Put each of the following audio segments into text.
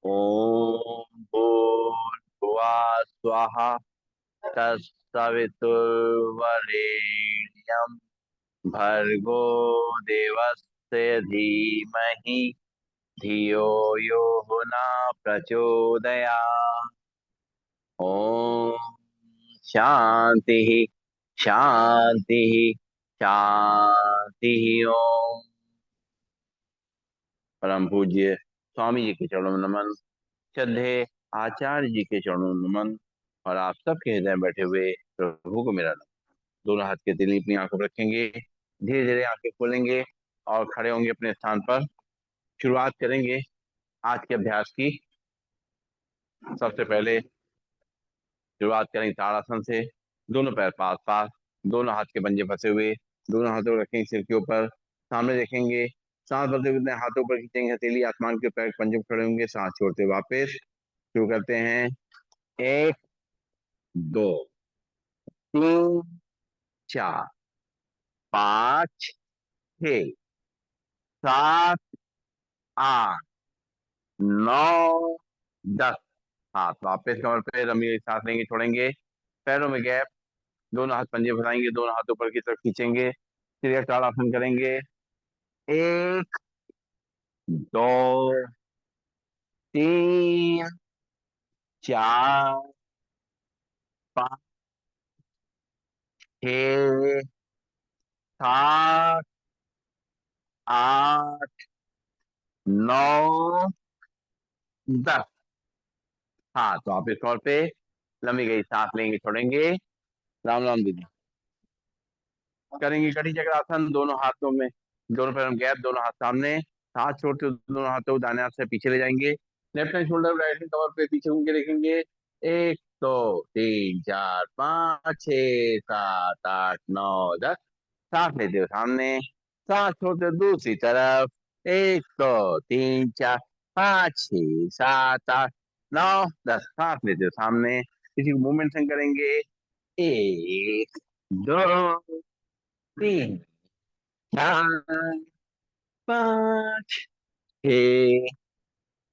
ओम भूर्भुवः स्वः तत्सवितुर्वरेण्यं भर्गो देवस्य धीमहि धियो यो न प्रचोदयात्। ओम शांति शांति शांति। ओम। परम पूज्य स्वामी जी के चरणों में नमन। श्रद्धेय आचार्य जी के चरणों में नमन। और आप सबके हृदय में बैठे हुए प्रभु को मेरा नमन। दोनों हाथ के तिल्ली अपनी आंखों पर रखेंगे, धीरे धीरे आंखें खोलेंगे और खड़े होंगे अपने स्थान पर। शुरुआत करेंगे आज के अभ्यास की। सबसे पहले शुरुआत करेंगे ताड़ासन से। दोनों पैर पास पास, दोनों हाथ के पंजे फंसे हुए, दोनों हाथों को रखेंगे सिर के ऊपर, सामने देखेंगे। सांस भरते हुए अपने हाथों पर खींचेंगे हथेली आसमान के, पैर पंजे पर खड़े होंगे, सांस छोड़ते हुए वापस शुरू करते हैं। एक, दो, तीन, चार, पाँच, छः, सात, आठ, नौ, 10। हाथ वापस कमर पे, लंबी सांस लेंगे, छोड़ेंगे। पैरों में गैप, दोनों हाथ पंजे फंसाएंगे, दोनों हाथ ऊपर की तरफ खींचेंगे, फिर ताड़ासन करेंगे। एक, दो, तीन, चार, पाँच, छः, सात, आठ, नौ, 10। हाथ वापिस तौर पे, लंबी गई सांस लेंगे, छोड़ेंगे। राम राम दीदी। करेंगे कटी चक्रासन, दोनों हाथों में, दोनों पैरों में गैप, दोनों हाथ सामने, हाथ छोड़ते हुए दोनों हाथों को दाहिने हाथ से पीछे ले जाएंगे। Left hand shoulder, right hand cover पे पीछे घूम के देखेंगे। एक, दो, तीन, चार, पाँच, छः, सात, आठ, नौ, 10। सांस लेते हुए सामने, सांस छोड़ते हुए दूसरी तरफ। एक, दो, तीन, चार, पाँच, छः, सात, आठ, नौ, 10। सांस लेते हुए सामने, किसी को मूवमेंट संग करेंगे। एक, दो, तीन, चार, पाँच, छः,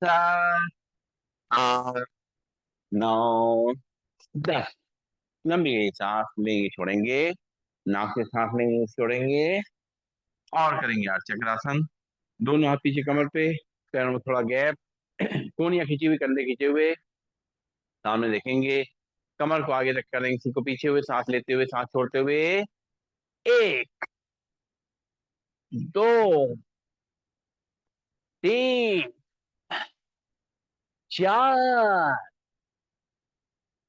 सात, आठ, नौ, 10। लंबी सांस लेंगे, छोड़ेंगे, नाक से सांस लेंगे, छोड़ेंगे। और करेंगे आज चक्रासन। दोनों हाथ पीछे कमर पे, पैरों में थोड़ा गैप, कोहनियां खींची हुई, कंधे खींचे हुए, सामने देखेंगे। कमर को आगे रख करेंगे, सिर को पीछे हुए, सांस लेते हुए, सांस छोड़ते हुए। एक, दो, तीन, चार,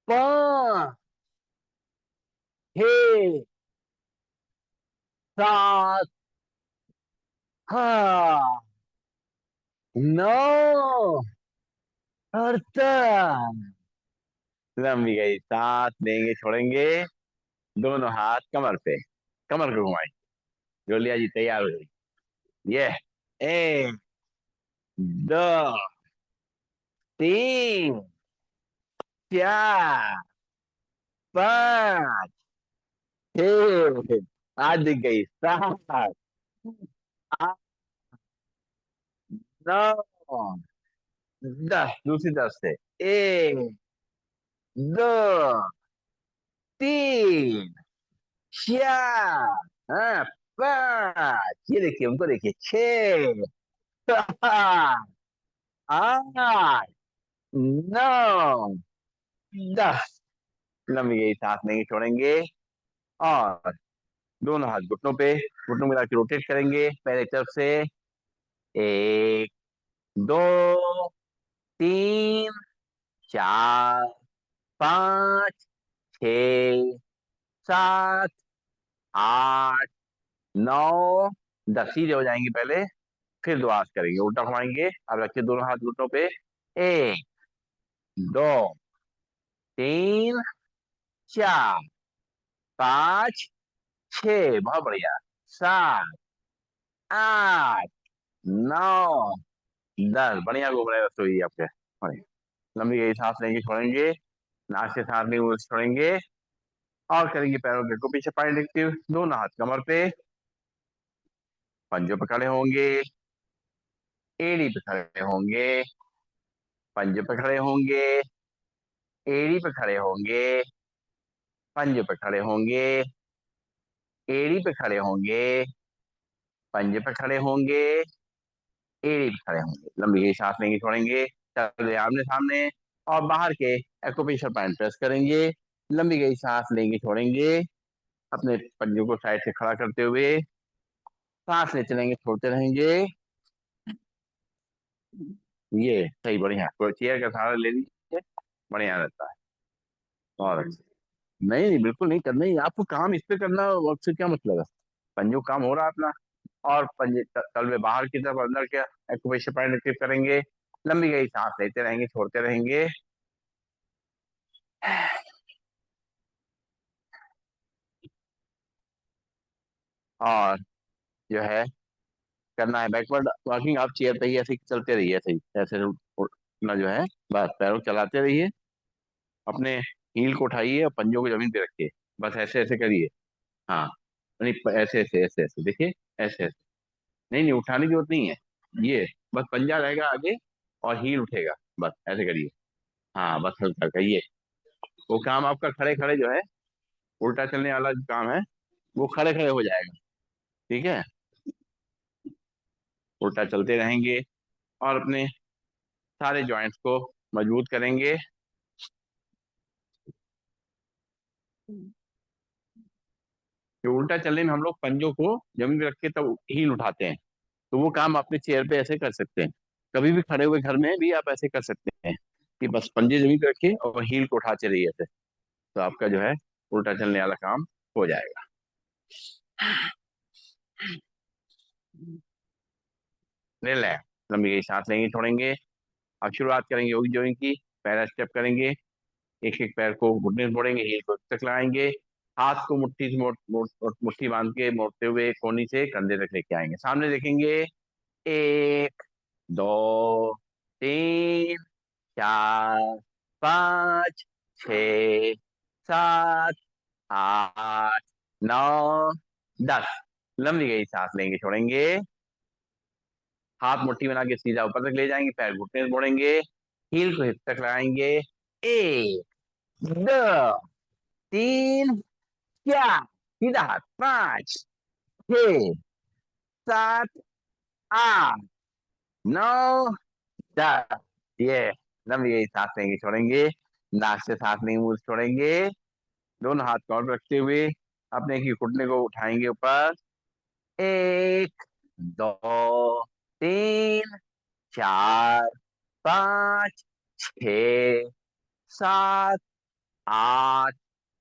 पाँच, छः, सात, हाँ, नौ और 10। लंबी गई सांस लेंगे, छोड़ेंगे। दोनों हाथ कमर पे, कमर को घुमाएंगे। जोलिया जी तैयार हो गई। ये एक, दो, तीन, चार, पाँच, छः, आज दिख गई, सात, आठ, नौ, 10। दूसरी तरफ से। एक, दो, तीन, चार, हाँ, पाँच, ये देखिए, उनको देखिए, छः, सात, आठ, नौ, 10। लंबी गई सांस लेंगे, छोड़ेंगे। और दोनों हाथ घुटनों पे, घुटनों मिला के रोटेट करेंगे पहले तरफ से। एक, दो, तीन, चार, पाँच, छ, सात, आठ, नौ, 10। सीधे हो जाएंगे पहले, फिर दो हाथ करेंगे, उल्टा घुमाएंगे। अब रखिए दोनों हाथ घुटनों पे। एक, दो, तीन, चार, पाँच, छः, बहुत बढ़िया, सात, आठ, नौ, 10। बढ़िया घूम रहे रसोई आपके। बढ़िया। लंबी गई सांस लेंगे, छोड़ेंगे, नाक से सांस लेंगे, छोड़ेंगे। और करेंगे पैरों के पीछे, पानी रखते हुए, दोनों हाथ कमर पे, पंजों पे खड़े होंगे, एड़ी पे खड़े होंगे, पंजे पे खड़े होंगे, एड़ी पे खड़े होंगे, पंजे पे खड़े होंगे, एड़ी पे खड़े होंगे, पंजे पे खड़े होंगे, एड़ी पे खड़े होंगे। लंबी गई सांस लेंगे, छोड़ेंगे, चल रहे आमने सामने, और बाहर के एक्यूप्रेशर पॉइंट प्रेस करेंगे। लंबी गई सांस लेंगे, छोड़ेंगे, अपने पंजों को साइड से खड़ा करते हुए सांस ले चलेंगे, छोड़ते रहेंगे। ये सही, बढ़िया। कोई चेयर का सहारा ले लीजिए, बढ़िया रहता है। और अच्छा। नहीं नहीं, बिल्कुल नहीं करना ही आपको काम, इस पे करना वक्त से क्या मतलब है। पंजों काम हो रहा है अपना। और पंजे तलवे बाहर की तरफ, अंदर के एक्यूप्रेशर पॉइंट एक्टिव करेंगे। लंबी गई सांस लेते रहेंगे, छोड़ते रहेंगे। और जो है करना है बैकवर्ड वॉकिंग। आप चेयर पे ही ऐसे ही चलते रहिए, ऐसे ही ऐसे अपना जो है, बस पैरों को चलाते रहिए। अपने हील को उठाइए और पंजों को जमीन पे रखिए। बस ऐसे ऐसे करिए। हाँ, नहीं ऐसे ऐसे ऐसे ऐसे देखिए, ऐसे ऐसे। नहीं नहीं, उठाने की जरूरत नहीं है। ये बस पंजा रहेगा आगे और हील उठेगा। बस ऐसे करिए। हाँ, बस हल्का हल्का ये। वो काम आपका खड़े खड़े जो है, उल्टा चलने वाला जो काम है, वो खड़े खड़े हो जाएगा। ठीक है, उल्टा चलते रहेंगे और अपने सारे जॉइंट्स को मजबूत करेंगे। कि उल्टा चलने में हम लोग पंजों को जमीन पे रख के तब हील उठाते हैं। तो वो काम अपने चेयर पे ऐसे कर सकते हैं। कभी भी खड़े हुए घर में भी आप ऐसे कर सकते हैं कि बस पंजे जमीन पे रखिए और हील को उठाते रहिए ऐसे। तो आपका जो है उल्टा चलने वाला काम हो जाएगा। ले लें, लंबी गई सांस लेंगे, छोड़ेंगे। अब शुरुआत करेंगे योगी जॉइंग की। पहला स्टेप करेंगे, एक एक पैर को घुटने से मोड़ेंगे, हील को तक लगाएंगे। हाथ को मुट्ठी से मुट्ठी बांध के मोड़ते हुए कोहनी से कंधे तक लेके आएंगे। सामने देखेंगे, एक, दो, तीन, चार, पाँच, छ, सात, आठ, नौ, 10। लंबी गई सांस लेंगे, छोड़ेंगे। हाथ मुट्ठी बना के सीधा ऊपर तक ले जाएंगे, पैर घुटने से मोड़ेंगे, हील को हिप तक लगाएंगे। एक, दो, तीन, चार, सीधा हाथ, पाँच, छ, सात, आठ, नौ, 10। ये लंबी गई सांस लेंगे, छोड़ेंगे। नाक से सांस लेंगे, मुंह से छोड़ेंगे। दोनों हाथ कॉर्नर रखते हुए अपने की घुटने को उठाएंगे ऊपर। एक, दो, तीन, चार, पाँच, छ, सात, आठ,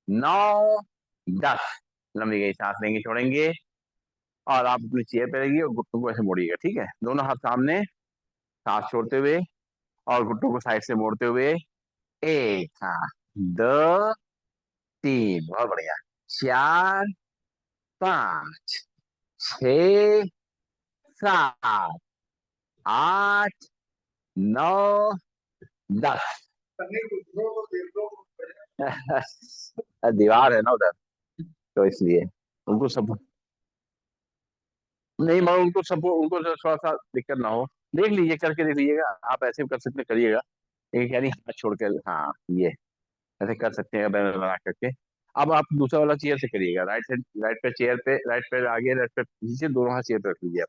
नौ, 10। लंबी गई सांस लेंगे, छोड़ेंगे। और आप अपनी चेयर पे रहिए और घुटनों को ऐसे मोड़िएगा। ठीक है, दोनों हाथ सामने, सांस छोड़ते हुए और घुटनों को साइड से मोड़ते हुए। एक, हाँ, दो, तीन, बहुत बढ़िया, चार, पाँच, छ, सात, आठ, नौ, 10। दीवार है ना उधर, तो इसलिए उनको सब, नहीं मगर उनको सब, उनको थोड़ा सा दिक्कत ना हो। देख लीजिए, करके देख लीजिएगा। आप ऐसे भी कर सकते हैं, करिएगा। एक यानी हाथ छोड़ के, हाँ ये ऐसे कर सकते हैं बैनर बना करके। अब आप दूसरा वाला चेयर से करिएगा। राइट साइड, राइट पे चेयर पे, राइट पे आगे, राइट पे पीछे, दोनों हाथ चेयर पे रख लीजिए आप।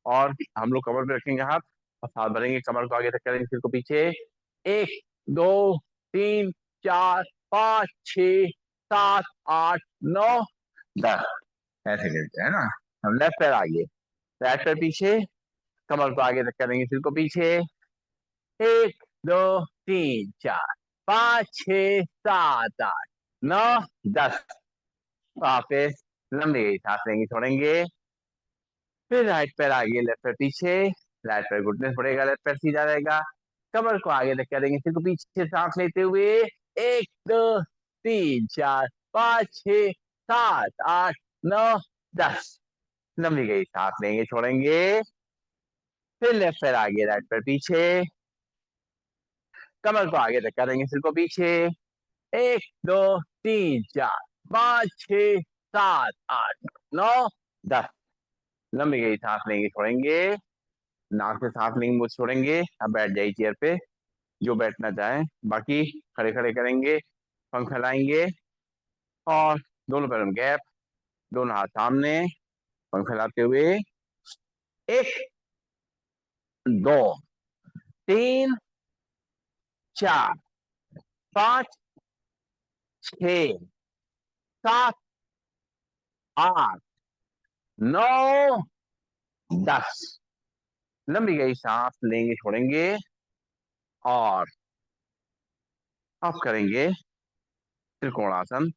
और हम लोग कमर पे रखेंगे हाथ, और हाथ भरेंगे, कमर को आगे तक करेंगे, सिर को पीछे। एक, दो, तीन, चार, पाँच, छ, सात, आठ, नौ, 10। ऐसे करते हैं ना। हम लेफ्ट पैर आगे, राइट पैर पीछे, कमर को आगे तक करेंगे, सिर को पीछे। एक, दो, तीन, चार, पाँच, छ, सात, आठ, नौ, 10। वहां पे लंबी सांस लेंगे, छोड़ेंगे। फिर राइट पैर आगे, लेफ्ट पैर पीछे। राइट पैर घुटने से पड़ेगा, लेफ्ट पैर सीधा रहेगा। कमर को आगे तक करेंगे, सिर को पीछे, सांस लेते हुए। एक, दो, तीन, चार, पाँच, छ, सात, आठ, नौ, 10। लंबी गई सांस लेंगे, छोड़ेंगे। फिर लेफ्ट पैर आगे, राइट पैर पीछे, कमर को आगे तक करेंगे, सिर को पीछे। एक, दो, तीन, चार, पाँच, छ, सात, आठ, नौ, 10। लंबी गई सांस लेंगे, छोड़ेंगे। नाक से सांस लेंगे, मुंह से छोड़ेंगे। अब बैठ जाइए चेयर पे। जो बैठना चाहे। बाकी खड़े खड़े करेंगे, पंख फैलाएंगे और दोनों पैरों में गैप, दोनों हाथ सामने, पंख फैलाते हुए 1 2 3 4 5 6 7 8 9 10। लंबी गई सांस लेंगे, छोड़ेंगे और अब करेंगे त्रिकोणासन,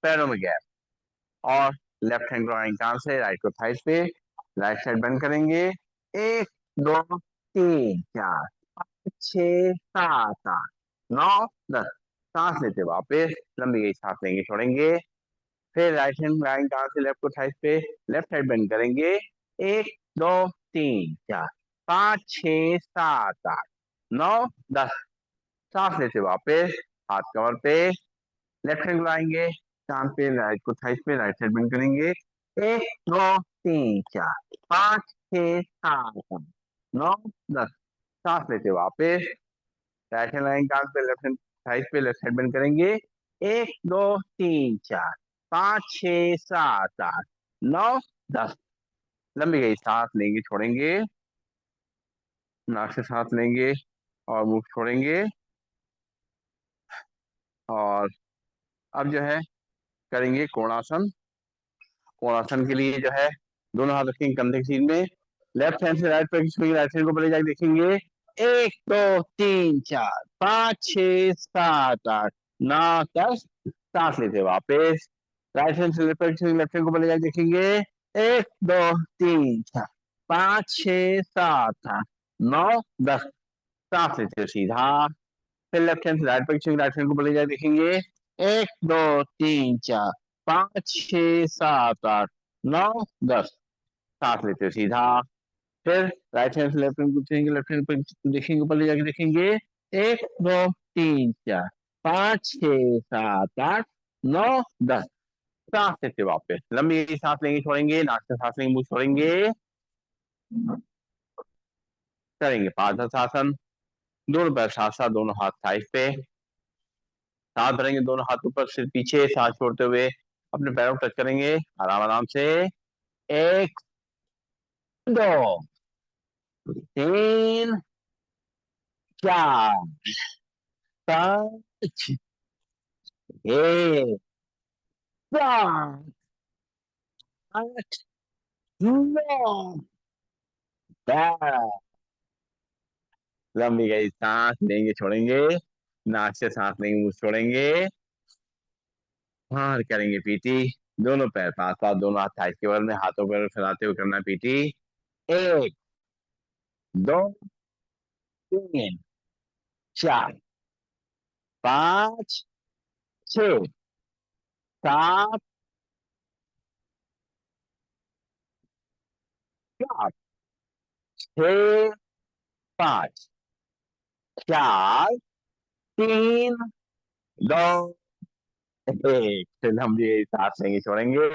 पैरों में गैप और लेफ्ट हैंड को राइट आर्म से राइट को थाइस पे, राइट साइड बेंड करेंगे। 1 2 3 4 6 7 8 9 10। सांस लेते वापस लंबी गई सांस लेंगे, छोड़ेंगे। फिर राइट हैंड राइट आर्म से लेफ्ट को थाइस पे, लेफ्ट साइड बेंड करेंगे। 1 2 3 4 5 6 7 8 9 10। सांस लेते वापस हाथ कमर पे, लेफ्ट हैंड लाएंगे, कान पे, राइट को थाइस पे, राइट साइड बेंड करेंगे। 1 2 3 4 5 6 7 8 9 10। सांस लेते वापस राइट हैंड लाएंगे, कान पे, लेफ्ट हैंड थाइस पे, लेफ्ट साइड बेंड करेंगे। 1 2 3 4 5 6 7 8 9 10। लंबी गई सांस लेंगे, छोड़ेंगे, नाक से सांस लेंगे और मुंह छोड़ेंगे। और अब जो है करेंगे कोणासन। कोणासन के लिए जो है दोनों हाथ रखेंगे कंधे के सीध में, लेफ्ट हैंड से राइट पैर की छुएंगे, राइट हैंड को पहले जाके देखेंगे। 1 2 3 4 5 6 7 8 9 10। सांस लेते वापस राइट हैंड से लेफ्ट पैर की छुएंगे, लेफ्ट हैंड को पहले जाके देखेंगे। 1 2 3 4 5 6 7 8 9 10। सांस लेते हो सीधा, फिर लेफ्ट हैंड से राइट पैर की छुएंगे, राइट हैंड को पहले जाके देखेंगे। 1 2 3 4 5 6 7 8 9 10। सांस लेते हो सीधा, फिर राइट हैंड से लेफ्ट हैंड को छुएंगे, लेफ्ट हैंड पे देखेंगे, ऊपर ले जाके देखेंगे। 1 2 3 4 5 6 7 8 9 10। सांस लेते वापस लंबी सांस लेंगे, छोड़ेंगे, नाक से सांस लेंगे, मुंह छोड़ेंगे। करेंगे पादहस्त, दोनों पैर साथ साथ, दोनों हाथ थाइस पे, सांस भरेंगे, दोनों हाथ ऊपर, सिर पीछे, सांस छोड़ते हुए अपने पैरों को टच करेंगे आराम आराम से। 1 2 3 4 5 6 7 8 9 10। लंबी गई सांस लेंगे, छोड़ेंगे, नाक से सांस लेंगे, मुंह छोड़ेंगे और करेंगे पीटी। दोनों पैर पास पास, दोनों हाथ थाइस के बगल में, हाथों पर फैलाते हुए करना पीटी। 1 2 3 4 5 6 7 8 6 5 4 3 2 1। लंबी सांस लेंगे, छोड़ेंगे,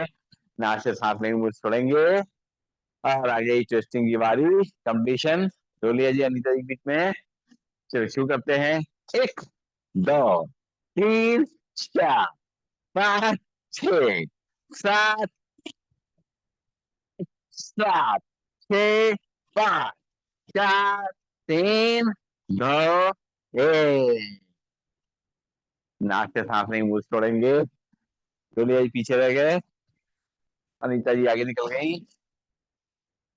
नाक से सांस लेंगे, मुंह छोड़ेंगे और आ गई ट्विस्टिंग की बारी। कंपटीशन रो लिया जी अनीता जी बीच में। चलो शुरू करते हैं। 1 2 3 4 5 6 7 7 6 5 4 3 2 1। नाक से सांस लेंगे, मुंह छोड़ेंगे, रो लिया जी पीछे रह गए, अनीता जी आगे निकल गई।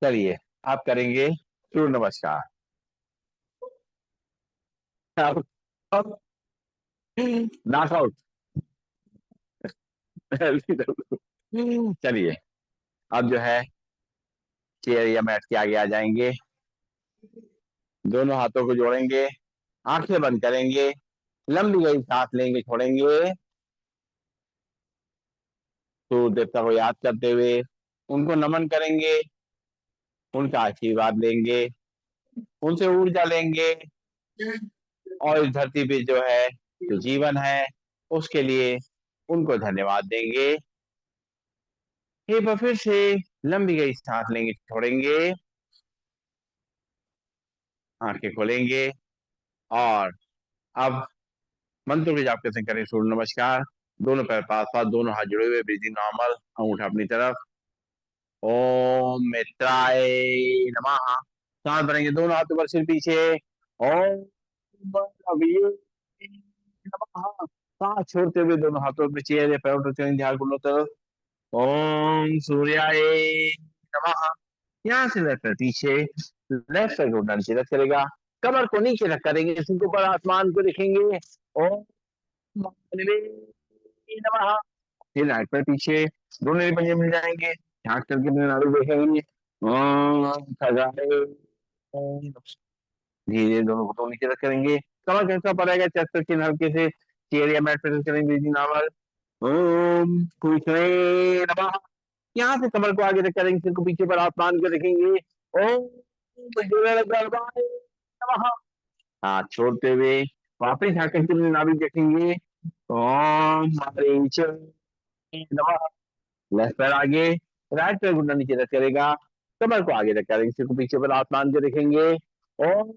चलिए आप करेंगे सूर्य नमस्कार। Knock out. चलिए अब जो है चेयर या मैट के आगे आ जाएंगे, दोनों हाथों को जोड़ेंगे, आंखें बंद करेंगे, लंबी गई सांस लेंगे, छोड़ेंगे, सूर्य देवता को याद करते हुए उनको नमन करेंगे, उनका आशीर्वाद लेंगे, उनसे ऊर्जा लेंगे और इस धरती पे जो है जो जीवन है उसके लिए उनको धन्यवाद देंगे। एक बार फिर से लंबी गई सांस लेंगे, छोड़ेंगे, आंखें खोलेंगे और अब मंत्र के जाप कैसे करें? सूर्य नमस्कार। दोनों पैर पास पास, दोनों हाथ जुड़े हुए, ब्रीदिंग नॉर्मल, अंगूठा अपनी तरफ। ओम मित्राय नमः। सांस भरेंगे, दोनों हाथ ऊपर, सिर पीछे। ओम अभिये नमः। सांस छोड़ते हुए दोनों हाथों पे चेहरे या पैरों पर चलेंगे, ध्यान दोनों तरफ। ओम सूर्याय नमः। यहाँ से लेफ्ट पैर पीछे, लेफ्ट साइड घुटना नीचे रख करेगा, कमर को नीचे रख करेंगे, सिर को ऊपर, आसमान को देखेंगे। ओम महादेवे नमः। फिर राइट पैर पीछे, दोनों ही पंजे मिल जाएंगे, झांक करके अपने नाड़ू देखेंगे। ओम खगाए। धीरे धीरे दोनों घुटनों नीचे रख करेंगे, कमर कैसा पड़ेगा, चेस्ट पर चिन्ह हल्के से चेयर या मैट पर करेंगे, नावल। ओम कृष्णे नमः। यहाँ से कमर को आगे रख करेंगे, सिर को पीछे पर, आसमान को देखेंगे। ओम गणपताय नमः। हाथ छोड़ते हुए वापिस झांक करके अपने नाभि देखेंगे। ओम हरीश नमः। लेफ्ट पैर आगे, राइट पैर घुटना नीचे रख करेगा, कमर को आगे रख करेंगे, सिर को पीछे पर, आसमान को देखेंगे। ओम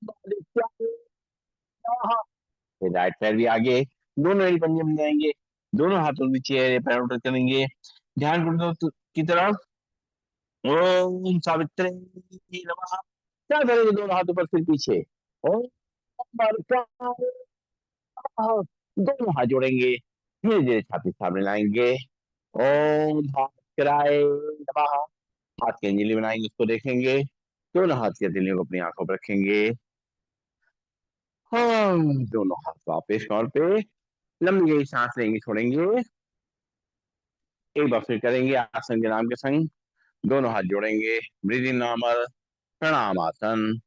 आदित्याय नमः। फिर राइट पैर भी आगे, दोनों ही पंजे मिल जाएंगे, दोनों हाथों के चेहरे पैरों पर करेंगे, ध्यान घुटनों की तरफ। ओम सावित्री नमः। क्या करेंगे, दोनों हाथों पर, सिर पीछे। ओम भर्गवाय नमः। दोनों हाथ जोड़ेंगे, धीरे धीरे छाती सामने लाएंगे। ओम भास्कराय नमः। हाथ की अंजलि बनाएंगे, उसको देखेंगे, दोनों हाथ की अंजलियों को अपनी आंखों पर रखेंगे। हम दोनों हाथ वापस कॉल पे, लंबी गई सांस लेंगे, छोड़ेंगे। एक बार फिर करेंगे आसन के नाम के संग, दोनों हाथ जोड़ेंगे, ब्रीदिंग नॉर्मल, प्रणाम आसन।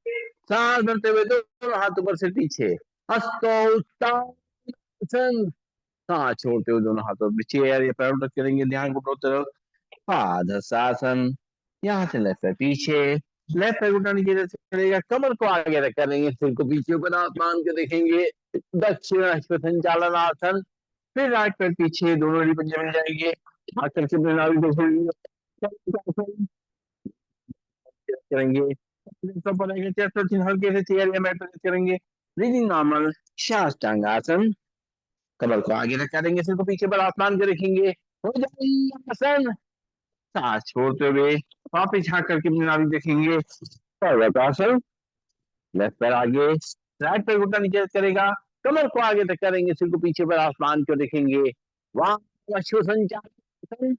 सांस भरते हुए दोनों हाथ ऊपर से पीछे, हस्तो उत्तानासन। सांस छोड़ते हुए दोनों हाथों पर चेयर या पैरों तक करेंगे, ध्यान घुटनों तरफ। पादहस्तासन। यहाँ से लेफ्ट पैर पीछे, लेफ्ट पैर घुटना नीचे चलेगा, कमर को आगे रख करेंगे, सिर को पीछे ऊपर, आसमान को देखेंगे। दक्षिण अश्व संचालन आसन। फिर राइट पैर पीछे, दोनों ही पंजे मिल जाएंगे, हाथ करके अपने नाभि देखेंगे, करेंगे, सब बनाएंगे, चेस्ट और चिन हल्के से चेयर या मैट पर करेंगे, ब्रीदिंग नॉर्मल, साष्टांग आसन। कमर को आगे रख करेंगे, सिर को पीछे पर, आसमान को देखेंगे, हो जाएंगे आसन। सांस छोड़ते हुए वापिस झांक करके अपनी नाभि देखेंगे, पर्वतासन। लेफ्ट पैर आगे, राइट पैर घुटना नीचे करेगा, कमर को आगे तक करेंगे, सिर को पीछे पर, आसमान को देखेंगे, वहां अश्व संचालन।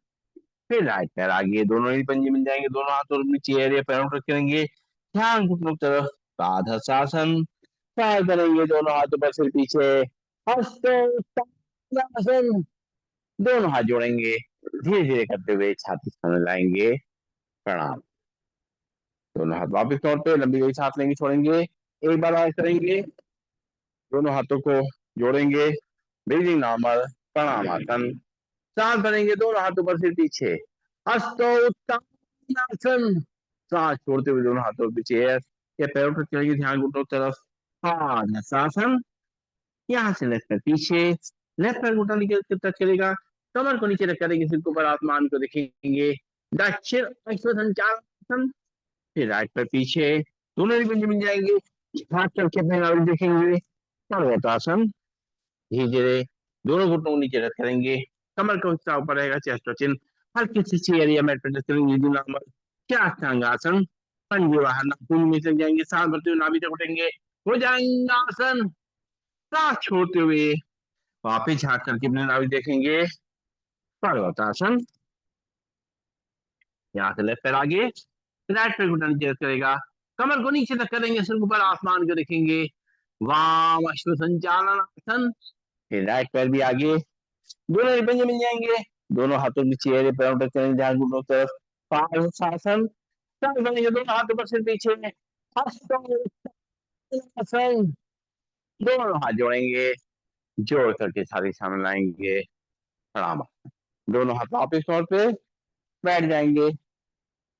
फिर राइट पैर आगे, दोनों ही पंजे मिल जाएंगे, दोनों हाथों में चेयर या पैरों पर करेंगे, ध्यान घुटनों की तरफ। पादहस्तासन। पैर करेंगे, दोनों हाथों पर, सिर पीछे, हस्तोत्तानासन। दोनों हाथ जोड़ेंगे, धीरे धीरे करते हुए छाती सामने लाएंगे, प्रणाम। दोनों हाथ वापिस तौर पे, लंबी गई सांस लेंगे, छोड़ेंगे, एक बार और करेंगे, दोनों हाथों को जोड़ेंगे, ब्रीदिंग नॉर्मल, प्रणाम आसन। सांस भरेंगे, दोनों हाथों पर, सिर पीछे, हस्तो उत्तानासन। सांस छोड़ते हुए दोनों हाथों पे चेयर या पैरों पर चलेंगे, ध्यान घुटनों की तरफ। पादहस्तासन। यहाँ से लेफ्ट पैर पीछे, लेफ्ट पैर घुटना नीचे तक चलेगा, कमर को नीचे रख करेंगे, सिर को ऊपर, आसमान को देखेंगे, दक्षिण अश्व संचालन। फिर राइट पैर पीछे, दोनों ही पंजे मिल जाएंगे, हाथ करके अपने नाभि देखेंगे, पर्वतासन। धीरे धीरे दोनों घुटनों को नीचे रख करेंगे, कमर का हिस्सा ऊपर रहेगा, चेस्ट और चिन हल्की सी चेयर या मैट पर करेंगे, नॉर्मल, क्या अष्टांगासन। पंजे बाहर नाखून में चल जाएंगे, सांस भरते हुए नाभि तक उठेंगे, हो जाएंगे आसन। सांस छोड़ते हुए वापिस झांक करके अपने नाभि देखेंगे, पर्वतासन। यहाँ से लेफ्ट पैर आगे, राइट पैर घुटना नीचे करेगा, कमर को नीचे तक करेंगे, सिर ऊपर, आसमान को देखेंगे, वाम अश्व संचालन आसन। फिर राइट पैर भी आगे, दोनों ही पंजे मिल जाएंगे, दोनों हाथों की चेहरे पैरों पर करेंगे, ध्यान घुटनों की तरफ। पादहस्तासन। सांस भरेंगे, दोनों हाथों पर, सिर पीछे, हस्तोत्तानासन। दोनों हाथ जोड़ेंगे, जोड़ करके छाती सामने लाएंगे, प्रणाम। दोनों हाथ वापिस तौर पे बैठ जाएंगे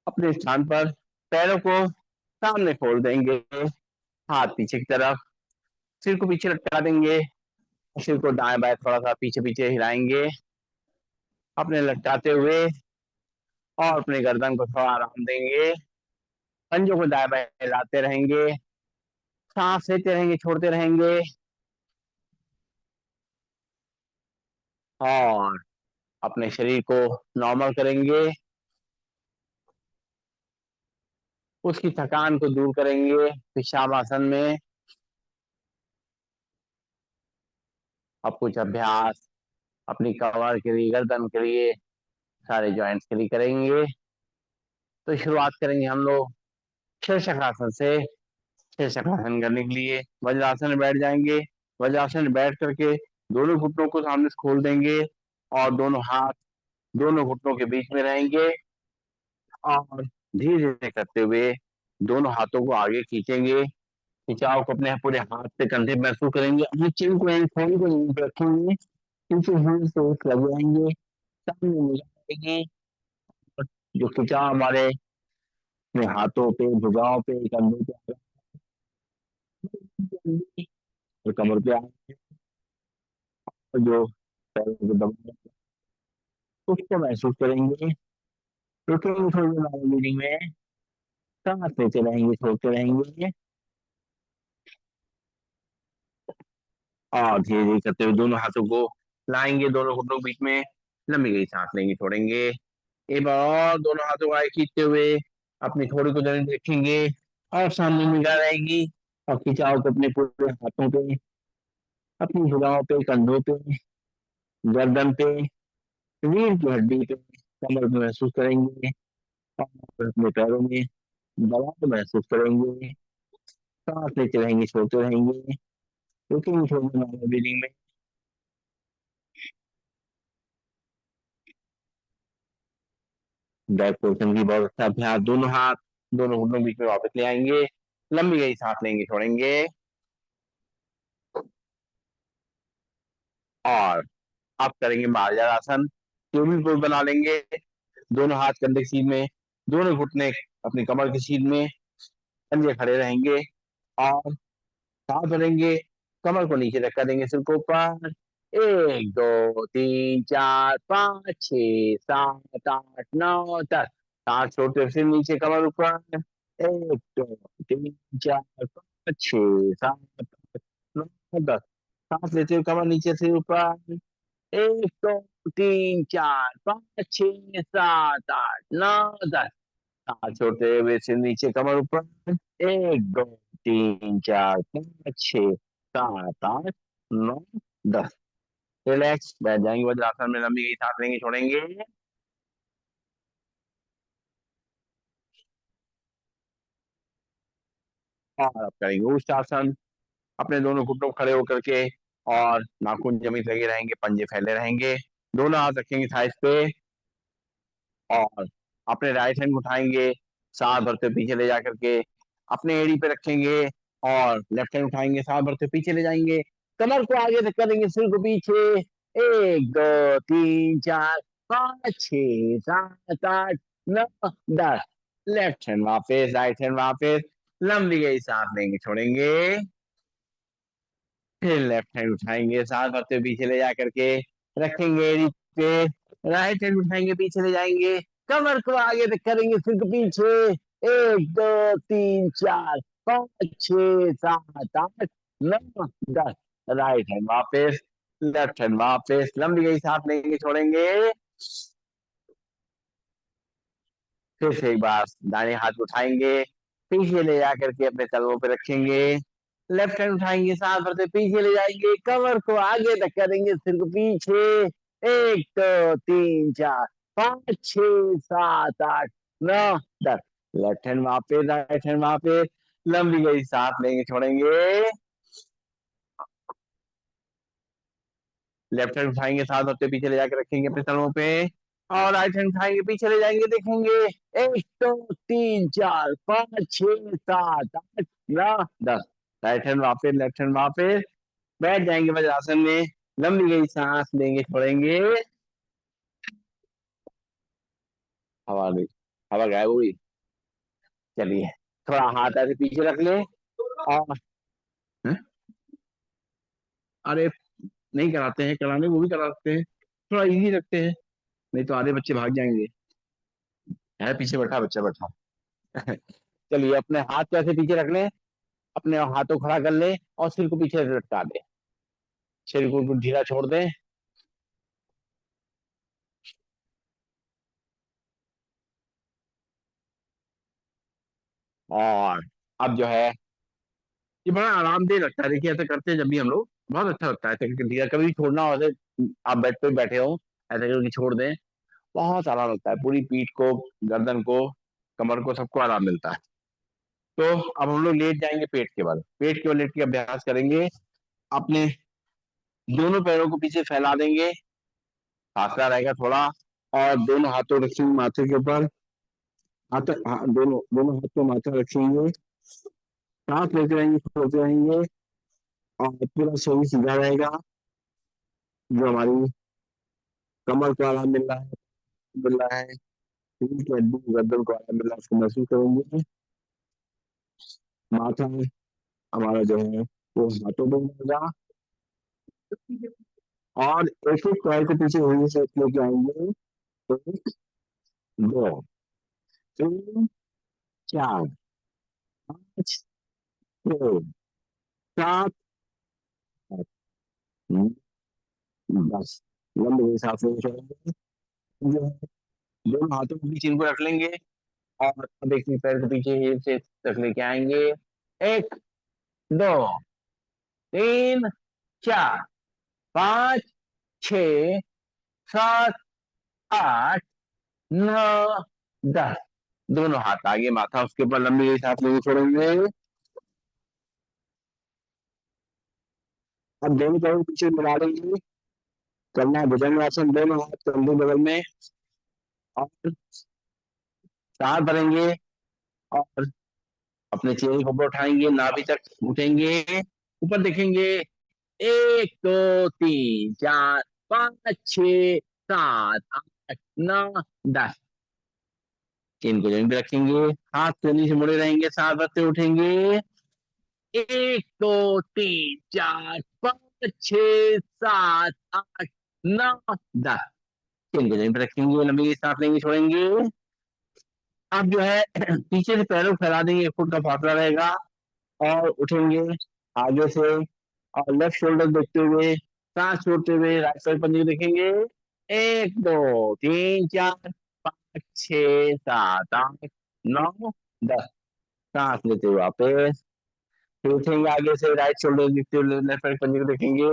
अपने स्थान पर, पैरों को सामने खोल देंगे, हाथ पीछे की तरफ, सिर को पीछे लटका देंगे, सिर को दाएं बाएं थोड़ा सा पीछे पीछे हिलाएंगे, अपने लटकाते हुए, और अपने गर्दन को थोड़ा आराम देंगे, पंजों को दाएं बाएं हिलाते रहेंगे, सांस लेते रहेंगे, छोड़ते रहेंगे, और अपने शरीर को नॉर्मल करेंगे, उसकी थकान को दूर करेंगे विश्राम आसन में। अब कुछ अभ्यास अपनी कमर के लिए, गर्दन के लिए, सारे जॉइंट्स के लिए करेंगे। तो शुरुआत करेंगे हम लोग शीर्षक आसन से। शीर्षक आसन करने के लिए वज्रासन में बैठ जाएंगे। वज्रासन में बैठ करके दोनों घुटनों को सामने से खोल देंगे और दोनों हाथ दोनों घुटनों के बीच में रहेंगे। और धीरे धीरे करते हुए दोनों हाथों को आगे खींचेंगे। खिंचाव को अपने पूरे हाथ से कंधे पे महसूस करेंगे। अपनी चिन को यानी फोन को यहीं पे रखेंगे। पीछे हाथ से उठ लग जाएंगे, सामने निगाह आएगी। और जो खिंचाव हमारे अपने हाथों पे, भुजाओं पे, कंधों पे आएगी और कमर पे आएगी। और जो पैरों को दबाए उसको महसूस करेंगे। रुकेंगे थोड़ी देर बाद मीटिंग में, सांस लेते रहेंगे, छोड़ते रहेंगे। और धीरे धीरे करते हुए दोनों हाथों को लाएंगे दोनों घुटनों के बीच में। लंबी गई सांस लेंगे, छोड़ेंगे। एक बार और दोनों हाथों को आगे खींचते हुए अपनी थोड़ी को जमीन पे रखेंगे और सामने निगाह रहेगी। और खिंचाव को अपने पूरे हाथों पे, अपनी भुजाओं पे, कंधों पे, गर्दन पे, रीढ़ की हड्डी पे, कमर में महसूस करेंगे। और अपने पैरों में दबाव महसूस करेंगे। सांस लेते रहेंगे, छोड़ते रहेंगे। रुकेंगे थोड़ी देर नॉर्मल ब्रीदिंग में। बैक पोर्शन की बहुत अच्छा अभ्यास। दोनों हाथ दोनों घुटनों के बीच में वापस ले आएंगे। लंबी गई सांस लेंगे, छोड़ेंगे। और अब करेंगे मार्जर आसन। टेबल पोज बना लेंगे। दोनों हाथ कंधे की सीध में, दोनों घुटने अपनी कमर की सीध में, पंजे खड़े रहेंगे। और सांस भरेंगे, कमर को नीचे रखा देंगे, सिर को ऊपर। एक दो तीन चार पाँच छः सात आठ नौ दस। सांस छोड़ते हुए सिर नीचे, कमर ऊपर। एक दो तीन चार पाँच छः सात आठ नौ दस। सांस लेते हुए कमर नीचे, सिर ऊपर। एक दो तीन चार पाँच छः सात आठ नौ दस। सांस छोड़ते हुए सिर नीचे, कमर ऊपर। एक दो तीन चार पाँच छः सात आठ नौ दस। रिलैक्स बैठ जाएंगे वज्रासन में। लंबी गई सांस लेंगे, छोड़ेंगे। और अब करेंगे उष्टासन। अपने दोनों घुटनों को खड़े होकर के और नाखून जमीन लगे रहेंगे, पंजे फैले रहेंगे। दोनों हाथ रखेंगे थाइस पे। और अपने राइट हैंड उठाएंगे, सांस भरते पीछे ले जाकर के अपने एड़ी पे रखेंगे। और लेफ्ट हैंड उठाएंगे, सांस भरते पीछे ले जाएंगे। कमर को आगे तक करेंगे, सिर को पीछे। एक दो तीन चार पाँच छः सात आठ नौ दस। लेफ्ट हैंड वापस, राइट हैंड वापस। लंबी गई सांस लेंगे, छोड़ेंगे। फिर लेफ्ट हैंड उठाएंगे, सांस भरते हुए पीछे ले जा करके रखेंगे एड़ी पे। राइट हैंड उठाएंगे, पीछे ले जाएंगे। कमर को आगे तक करेंगे, सिर को पीछे। एक दो तीन चार पाँच छः सात आठ नौ दस। राइट हैंड वापस, लेफ्ट हैंड वापस। लंबी गई सांस लेंगे, छोड़ेंगे। फिर से एक बार दाहिने हाथ को उठाएंगे, पीछे ले जाकर के अपने तलवों पे रखेंगे। लेफ्ट हैंड उठाएंगे, सांस भरते पीछे ले जाएंगे, कमर को आगे तक करेंगे, सिर को पीछे। एक दो तीन चार पाँच छः सात आठ नौ दस। लेफ्ट हैंड वापस, राइट हैंड वापस। लंबी गई सांस लेंगे, छोड़ेंगे। लेफ्ट हैंड उठाएंगे, सांस भरते पीछे ले जाकर रखेंगे अपने तलवों पे। और राइट हैंड उठाएंगे, पीछे ले जाएंगे, देखेंगे। एक दो तीन चार पाँच छः सात आठ नौ दस। राइट हैंड वापस, लेफ्ट हैंड वापस। बैठ जाएंगे वज्रासन में। लंबी गई सांस लेंगे, छोड़ेंगे। हवा नहीं, हवा गायब हुई। चलिए, थोड़ा हाथ ऐसे पीछे रख ले। और हैं? अरे, नहीं कराते हैं, कराने वो भी करा सकते हैं। थोड़ा इजी रखते हैं, नहीं तो आधे बच्चे भाग जाएंगे। है पीछे बैठा बच्चा, बैठा। चलिए, अपने हाथ को ऐसे पीछे रख लें। अपने हाथों को खड़ा कर ले और सिर को पीछे से लटका दे। शरीर को बिल्कुल ढीला छोड़ दें। और अब जो है ये बड़ा आरामदेह लगता है। देखिए ऐसा करते हैं जब भी हम लोग, बहुत अच्छा लगता है ऐसे करके दिया। कभी भी छोड़ना हो ऐसे, आप बेड पे बैठे हो, ऐसे करके छोड़ दें, बहुत आराम लगता है। पूरी पीठ को, गर्दन को, कमर को, सबको आराम मिलता है। तो अब हम लोग लेट जाएंगे पेट के बल, पेट के बल लेट के अभ्यास करेंगे। अपने दोनों पैरों को पीछे फैला देंगे, फासला रहेगा थोड़ा, और दोनों हाथों रखेंगे माथे के ऊपर। दोनों दोनों हाथ को माथा रखेंगे, सांस लेते रहेंगे, छोड़ते रहेंगे, और पूरा शरीर सीधा रहेगा। जो हमारी कमर को आराम मिल रहा है, रीढ़ की हड्डी, गर्दन को आराम मिल रहा है, उसको महसूस करेंगे। माथा हमारा जो है वो हाथों में मिलेगा, और एक एक पैर के पीछे हुई से लेके आएंगे। एक, दो, तीन, चार, पाँच, छह, सात, आठ, नौ, 10। लंबे सांस लेके छोड़ेंगे। जो है दोनों हाथों के बीच इनको रख लेंगे, और अब एक पैर के पीछे ही से रख लेके आएंगे। एक, दो, तीन, चार, पाँच, छ, सात, आठ, नौ, 10। दोनों हाथ आगे, माथा उसके ऊपर, लंबी सांस लेके छोड़ेंगे। अब दोनों पैरों पीछे मिला लेंगे। करना है भुजंगासन, दोनों हाथ कंधे बगल में, और सांस भरेंगे, और अपने चेहरे को ऊपर उठाएंगे, नाभि तक उठेंगे, ऊपर देखेंगे। एक, दो, तीन, चार, पाँच, छ, सात, आठ, नौ, 10। इनको जमीन पे रखेंगे, हाथ जमीन से मुड़े रहेंगे, सांस भरते उठेंगे। एक, दो, तीन, चार, पाँच, छ, सात, आठ, नौ, 10। इनको जमीन पे रखेंगे, लंबी सांस लेंगे, छोड़ेंगे। अब जो है पीछे से पैरों को फैला देंगे, 1 फुट का फासला रहेगा, और उठेंगे आगे से, और लेफ्ट शोल्डर देखते हुए, सांस छोड़ते हुए, राइट साइड पंजे देखेंगे। एक, दो, तीन, चार, पाँच, छ, सात, आठ, नौ, 10। सांस लेते हुए वापस, फिर उठेंगे आगे से, राइट शोल्डर देखते हुए, लेफ्ट साइड पंजे को देखेंगे।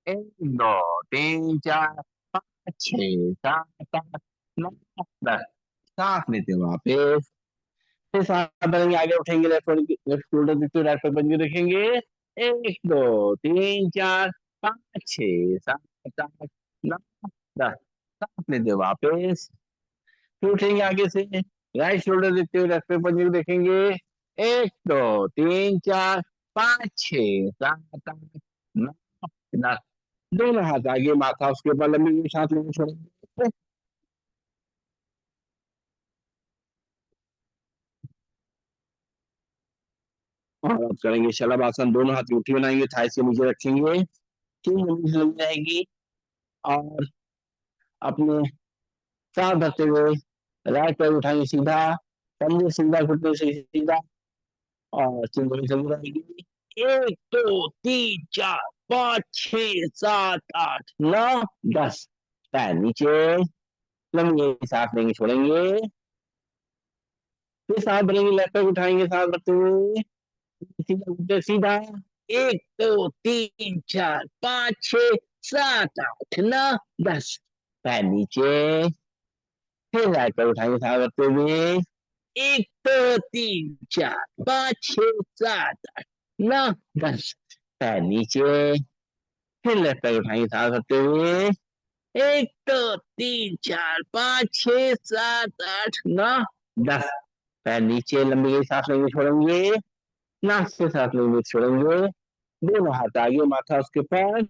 एक, दो, तीन, चार, पाँच, छ, सात, आठ, नौ, 10। सांस लेते हुए वापस, फिर सांस भरेंगे, आगे उठेंगे, लेफ्ट शोल्डर देखते हुए, राइट साइड पंजे को देखेंगे। एक, दो, तीन, चार, पाँच, छ, सात, आठ, नौ, 10। सांस लेते हुए वापस, फिर उठेंगे आगे से, राइट शोल्डर देखते हुए, लेफ्ट पंजे को देखेंगे। एक, दो, तीन, चार, पाँच, छ, सात, आठ, नौ, 10। दोनों हाथ आगे, माथा उसके ऊपर, लंबी सांस लेके छोड़ेंगे। और अब करेंगे शलभासन, दोनों हाथ मुट्ठी बनाएंगे, थाई से नीचे रखेंगे, 3 उंगली लग जाएगी, और अपने सांस भरते हुए राइट पैर उठाएंगे सीधा, कंधे सीधा, घुटने से सीधा, और चिंगड़ी चली रहेगी। एक, दो, तीन, चार, पाँच, छ, सात, आठ, नौ, 10। पैर नीचे, लंबी सांस लेंगे, छोड़ेंगे, फिर सांस भरेंगे, लेफ्ट पैर उठाएंगे, सांस भरते हुए सीधा, घुटने सीधा। एक, दो, तीन, चार, पाँच, छ, सात, आठ, नौ, 10। पैर नीचे, फिर राइट पैर उठाएंगे, सांस भरते हुए। एक, दो, तीन, चार, पाँच, छ, सात, आठ, नौ, 10। पैर नीचे, फिर लेफ्ट पैर उठाएंगे, सांस भरते हुए। एक, दो, तीन, चार, पाँच, छ, सात, आठ, नौ, 10। पैर नीचे, लंबी गई सांस लेंगे, छोड़ेंगे, नाक से सांस लेंगे, छोड़ेंगे। दोनों हाथ आगे, माथा उसके ऊपर,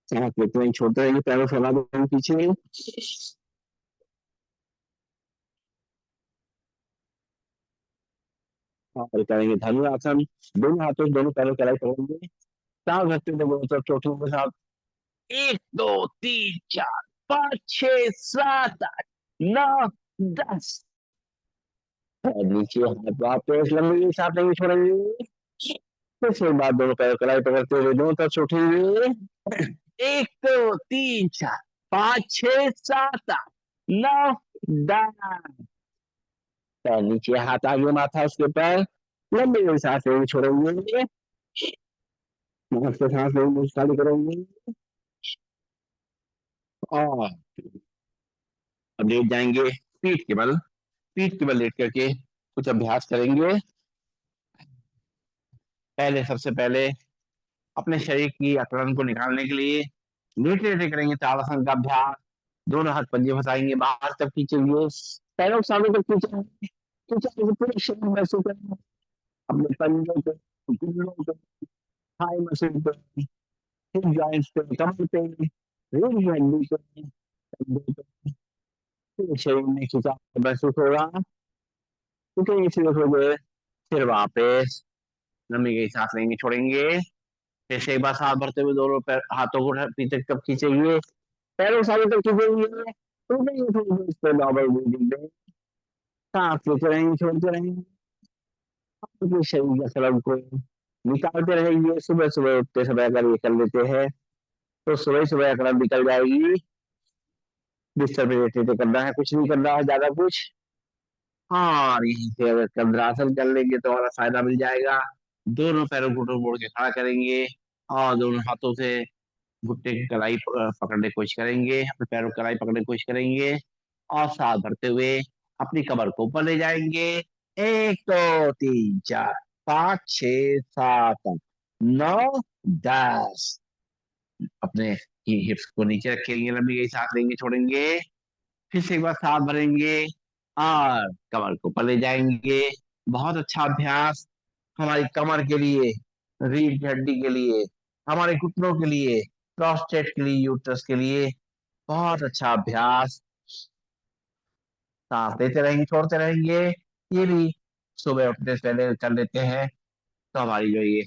सांस लेते हैं, छोड़ते रहेंगे, पैरों फैला देंगे पीछे। और करेंगे धनुरासन, दोनों हाथों से दोनों पैरों कलाई करेंगे, सांस भरते हुए दोनों तरफ चोटियों के साथ। एक, दो, तीन, चार, पाँच, छ, सात, आठ, नौ, 10। नीचे हाथ वापस, लंबी सांस लेंगे, छोड़ेंगे, फिर से बाद दोनों पैर कलाई पकड़ते हुए दोनों तरफ उठेंगे। एक, दो, तीन, चार, पाँच, छ, सात, आठ, नौ, 10। पैर नीचे, हाथ आगे, माथा उसके ऊपर। लंबी लंबी सांस लेंगे, छोड़ेंगे। नाक से सांस लेंगे, मुंह खाली करेंगे। और अब लेट जाएंगे पीठ के बल। पीठ के बल लेट करके कुछ अभ्यास करेंगे। पहले, सबसे पहले अपने शरीर की अकड़न को निकालने के लिए लेटे लेटे करेंगे ताड़ासन का अभ्यास। दोनों हाथ पंजे फंसाएंगे, बाहर तक खींचेंगे, पैरों को सामने तक खींचेंगे, खींचेंगे, पूरे शरीर महसूस करेंगे। अपने पंजों को, घुटनों को, थाई मसल पे, हिप जॉइंट्स पे, कमर पे, रीढ़ की हड्डी पे, कंधे पे, पूरे शरीर में खिंचाव महसूस होगा। क्योंकि इसी हो गए। फिर वापस लंबी गई सांस लेंगे, छोड़ेंगे। फिर से एक बार सांस भरते हुए दोनों पैर, हाथों को पीछे तक खींचेंगे, पैरों सालों तक खींचेंगे। इस पर डबल ब्रीदिंग में सांस लेते रहेंगे, छोड़ते रहेंगे। अपने शरीर के श्रम को निकालते रहेंगे। सुबह सुबह उठते समय अगर ये कर लेते हैं तो सुबह सुबह अकड़न निकल जाएगी। बिस्तर पे लेटे लेटे करना है, कुछ नहीं करना है ज्यादा कुछ। हाँ, और यहीं से अगर चंद्रासन कर लेंगे तो और फायदा मिल जाएगा। दोनों पैरों को घुटनों मोड़ के खड़ा करेंगे और दोनों हाथों से घुटने की कलाई पकड़ने की कोशिश करेंगे, अपने पैरों की कलाई पकड़ने की कोशिश करेंगे। और सांस भरते हुए अपनी कमर को ऊपर ले जाएंगे। 1 2 3 4 5 6 7 8 9 10। अपने हिप्स को नीचे रखेंगे, लंबी गई सांस लेंगे, छोड़ेंगे। फिर से एक बार सांस भरेंगे और कमर को ऊपर ले जाएंगे। बहुत अच्छा अभ्यास हमारी कमर के लिए, रीढ़ की हड्डी के लिए, हमारे घुटनों के लिए, प्रोस्टेट के लिए, यूट्रस के लिए बहुत अच्छा अभ्यास। सांस लेते रहेंगे, छोड़ते रहेंगे। ये भी सुबह उठने से पहले कर लेते हैं तो हमारी जो ये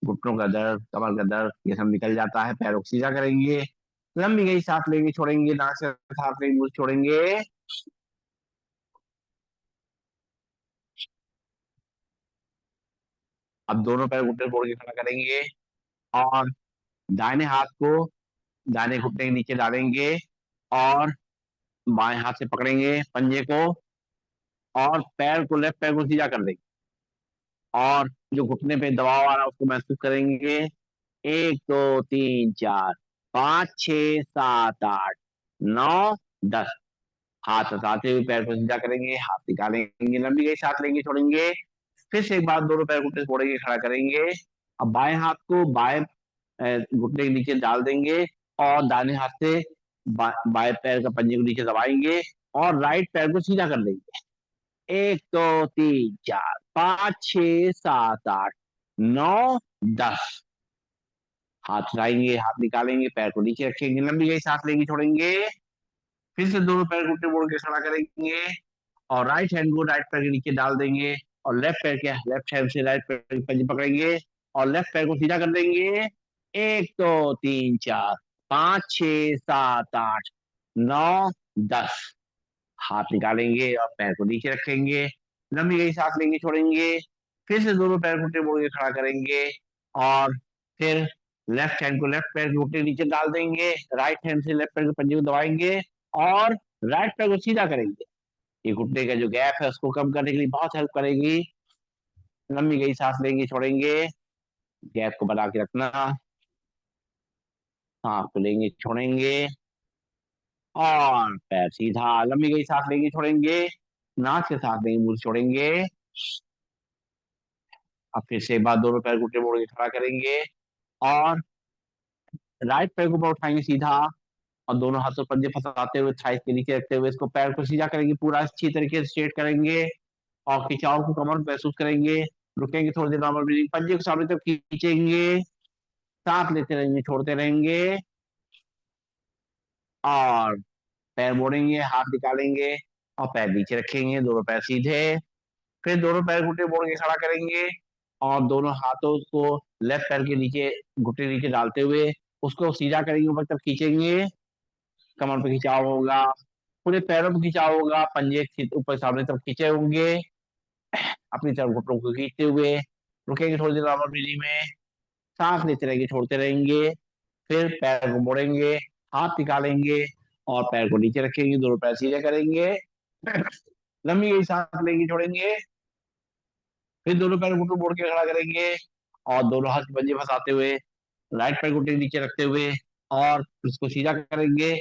घुटनों का दर्द, कमर का दर्द, ये सब निकल जाता है। पैरों को सीधा करेंगे, लंबी गई सांस लेंगे, छोड़ेंगे, नाक से सांस लेंगे, मुंह से छोड़ेंगे। अब दोनों पैर घुटने जोड़ के खड़ा करेंगे और दाहिने हाथ को दाहिने घुटने के नीचे डालेंगे और बाएं हाथ से पकड़ेंगे पंजे को और पैर को, लेफ्ट पैर को सीधा कर देंगे और जो घुटने पे दबाव आ रहा है उसको महसूस करेंगे। 1 2 3 4 5 6 7 8 9 10। हाथ हटाते हुए पैर को सीधा करेंगे, हाथ निकालेंगे, लंबी गई सांस लेंगे, छोड़ेंगे। फिर से एक बार दोनों पैर घुटने से मोड़ेंगे, खड़ा करेंगे। अब बाएं हाथ को बाएं घुटने के नीचे डाल देंगे और दाहिने हाथ से बाएं पैर का पंजे को नीचे दबाएंगे और राइट पैर को सीधा कर देंगे। 1 2 3 4 5 6 7 8 9 10। हाथ उठाएंगे, हाथ निकालेंगे, पैर को नीचे रखेंगे, लंबी गई सांस लेंगे, छोड़ेंगे। फिर से दोनों पैर घुटने मोड़ के खड़ा करेंगे और राइट हैंड को राइट पैर के नीचे डाल देंगे और लेफ्ट हैंड से राइट पैर की पंजे पकड़ेंगे और लेफ्ट पैर को सीधा कर देंगे। 1 2 3 4 5 6 7 8 9 10। हाथ निकालेंगे और पैर को नीचे रखेंगे, लंबी गई सांस लेंगे, छोड़ेंगे। फिर से दोनों पैर घुटने मोड़ के खड़ा करेंगे और फिर लेफ्ट हैंड को लेफ्ट पैर के घुटने नीचे डाल देंगे, राइट हैंड से लेफ्ट पैर के पंजे को दबाएंगे और राइट पैर को सीधा करेंगे। ये घुटने का जो गैप है उसको कम करने के लिए बहुत हेल्प करेगी। लंबी गई सांस लेंगे, छोड़ेंगे, गैप को बना के रखना। सांस को लेंगे, छोड़ेंगे और पैर सीधा, लंबी गई सांस लेंगे, छोड़ेंगे, नाक से सांस लेंगे, मुंह से छोड़ेंगे। अब फिर से एक बार दोनों पैर घुटने मोड़ के खड़ा करेंगे और राइट पैर को ऊपर उठाएंगे सीधा और दोनों हाथों पंजे फंसाते हुए थाइस के नीचे रखते हुए इसको पैर को सीधा करेंगे, पूरा अच्छी तरीके से स्ट्रेट करेंगे और खिंचाव को कमर महसूस करेंगे। रुकेंगे थोड़ी देर, नॉर्मल ब्रीदिंग, पंजे को सामने तक खींचेंगे, सांस लेते रहेंगे, छोड़ते रहेंगे और पैर मोड़ेंगे, हाथ निकालेंगे और पैर नीचे रखेंगे, दोनों पैर सीधे। फिर दोनों पैर घुटने मोड़ के खड़ा करेंगे और दोनों हाथों को लेफ्ट पैर के नीचे, घुटने नीचे डालते हुए उसको सीधा करेंगे, ऊपर तक खींचेंगे, कमर पे खिंचाव होगा, पूरे पैरों पे खिंचाव होगा, पंजे ऊपर सामने तरफ खींचे होंगे, अपनी तरफ घुटनों को खींचते हुए रुकेंगे थोड़ी देर नॉर्मल ब्रीदिंग में, सांस लेते रहेंगे, छोड़ते रहेंगे। फिर पैर को मोड़ेंगे, हाथ निकालेंगे और पैर को नीचे रखेंगे, दोनों पैर सीधे करेंगे, लंबी गई सांस लेंगे, छोड़ेंगे। फिर दोनों पैर घुटनों मोड़ के खड़ा करेंगे और दोनों हाथ पंजे फंसाते हुए राइट पैर घुटने के नीचे रखते हुए और उसको सीधा करेंगे,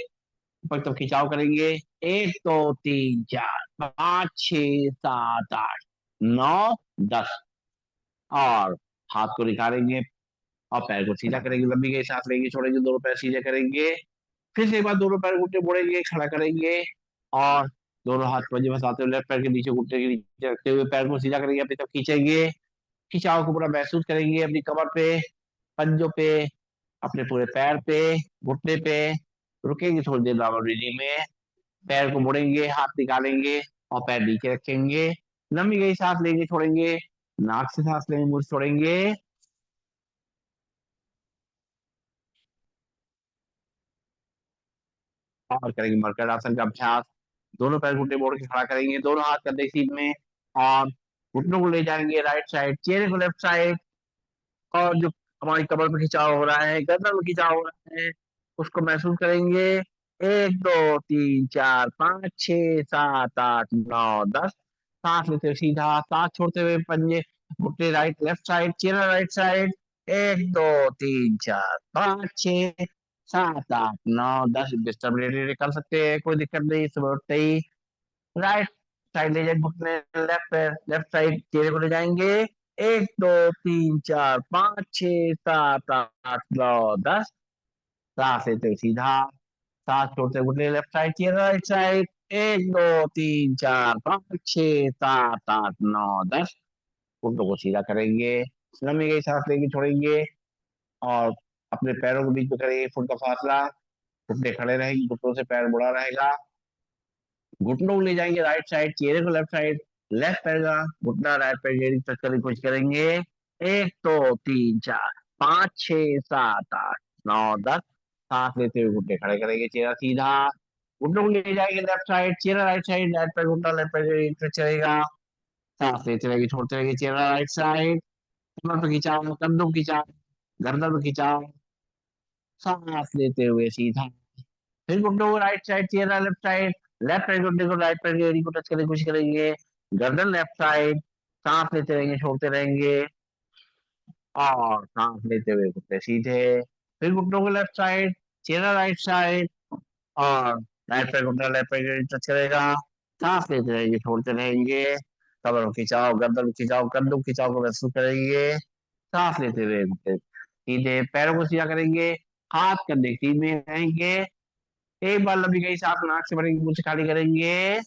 ऊपर तक खिंचाव करेंगे। 1 2 3 4 5 6 7 8 9 10 और हाथ को निकालेंगे और पैर को सीधा करेंगे, लंबी गई सांस लेंगे, छोड़ेंगे, दोनों पैर सीधे करेंगे। फिर से एक बार दोनों पैर घुटने मोड़ेंगे, खड़ा करेंगे और दोनों हाथ पंजे फंसाते हुए लेफ्ट पैर के नीचे घुटने के नीचे रखते हुए पैर को सीधा करेंगे, अपनी तरफ खींचेंगे। खिंचाव को पूरा महसूस करेंगे अपनी कमर पे, पंजों पे, अपने पूरे पैर पे, घुटने पे। रुकेंगे थोड़ी देर नॉर्मल ब्रीदिंग में, पैर को मोड़ेंगे, हाथ निकालेंगे और पैर नीचे रखेंगे। लंबी गई सांस लेंगे, छोड़ेंगे, नाक से सांस लेंगे, मुंह से छोड़ेंगे और करेंगे मरकट आसन का अभ्यास। दोनों पैर घुटने मोड़ के खड़ा करेंगे, दोनों हाथ कंधे के सीध में और घुटनों को ले जाएंगे राइट साइड, चेहरे को लेफ्ट साइड और जो हमारी कमर पे खिंचाव हो रहा है, गर्दन में खिंचाव हो रहा है, उसको महसूस करेंगे। 1 2 3 4 5 6 7 8 9 10। सांस लेते हुए सीधा, सांस छोड़ते हुए पंजे घुटने राइट लेफ्ट साइड, चेहरा राइट साइड। 1 2 3 4 5 6 7 8 9 10। डिस्टर्ब कर सकते हैं, कोई दिक्कत नहीं, सुबह उठते ही राइट साइड ले जाएंगे, घुटने लेफ्ट लेफ्ट साइड चेहरे को ले जाएंगे। 1 2 3 4 5 6 7 8 9 10। सांस लेते हुए सीधा, सांस छोड़ते हुए घुटने लेफ्ट साइड, चेहरा राइट साइड। 1 2 3 4 5 6 7 8 9 10। घुटनों को सीधा करेंगे, लंबी गई सांस लेंगे, छोड़ेंगे और अपने पैरों के बीच में करेंगे 1 फुट का फासला। घुटने खड़े रहेंगे, घुटनों से पैर मुड़ा रहेगा। घुटनों को ले जाएंगे राइट साइड, चेहरे को लेफ्ट साइड, लेफ्ट पैर का घुटना राइट पैर के टच करने की कोशिश करेंगे। 1 2 3 4 5 6 7 8 9 10। सांस लेते हुए घुटने खड़े करेंगे, चेहरा सीधा, घुटनों को ले जाएंगे लेफ्ट साइड, चेहरा राइट साइड, राइट पैर घुटना लेफ्ट पैर के टच करेगा। सांस लेते रहेंगे, छोड़ते रहेंगे, चेहरा राइट साइड, कमर पे खिंचाव, कंधों पे खिंचाव, गर्दन पे खिंचाव। सांस लेते हुए सीधा, फिर घुटनों को राइट साइड, चेहरा लेफ्ट साइड, लेफ्ट राइट घुटने को राइट पैर की एड़ी को टच करने की कोशिश करेंगे। गर्दन लेफ्ट साइड, सांस लेते रहेंगे, छोड़ते रहेंगे और सांस लेते हुए घुटने सीधे, फिर घुटनों को लेफ्ट साइड, चेहरा राइट साइड और राइट पैर घुटना लेफ्ट पैर की एड़ी टच करेगा। सांस लेते रहेंगे, छोड़ते रहेंगे, कमर को खिंचाओ, गर्दन को खिंचाओ, कंधों को खिंचाव को महसूस करेंगे। सांस लेते हुए घुटने सीधे, पैरों को सीधा करेंगे, हाथ कंधे के सीध में रहेंगे। एक बार लंबी गई सांस नाक से भरेंगे, मुंह से खाली करेंगे।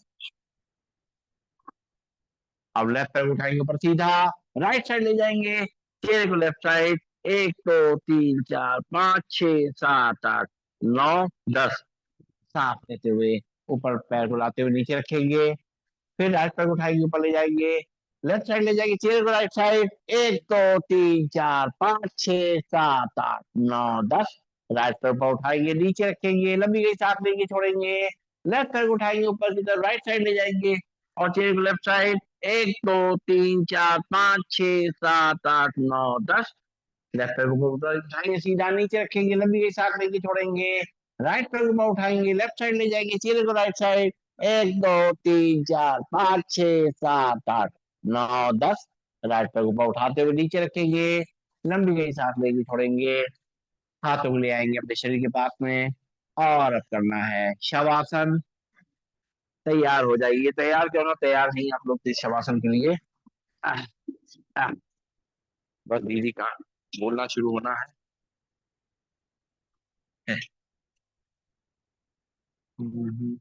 अब लेफ्ट पैर उठाएंगे ऊपर सीधा, राइट साइड ले जाएंगे, चेहरे को लेफ्ट साइड। 1 2 3 4 5 6 7 8 9 10। सांस लेते हुए ऊपर पैर को लाते हुए नीचे रखेंगे, फिर राइट पैर को उठाएंगे, ऊपर ले जाएंगे, लेफ्ट साइड ले जाएंगे, चेहरे को राइट साइड। 1 2 3 4 5 6 7 8 9 10। राइट पैर ऊपर उठाएंगे, नीचे रखेंगे, लंबी गई सांस लेंगे, छोड़ेंगे, लेफ्ट पैर को उठाएंगे, ऊपर की तरफ राइट साइड ले जाएंगे और चेहरे को लेफ्ट साइड। 1 2 3 4 5 6 7 8 9 10। लेफ्ट पैर को ऊपर उठाएंगे, सीधा नीचे रखेंगे, लंबी गई सांस लेंगे, छोड़ेंगे, राइट पैर को ऊपर उठाएंगे, लेफ्ट साइड ले जाएंगे, चेहरे को राइट साइड। 1 2 3 4 5 6 7 8 9 10। राइट पैर ऊपर उठाते हुए नीचे रखेंगे, लंबी गई सांस लेंगे, छोड़ेंगे, हाथों को ले आएंगे अपने शरीर के पास में और अब करना है शवासन। तैयार हो जाइए, तैयार क्यों ना तैयार नहीं आप लोग तो इस शवासन के लिए। आह, आह, बस दीदी का बोलना शुरू होना है। हम्म।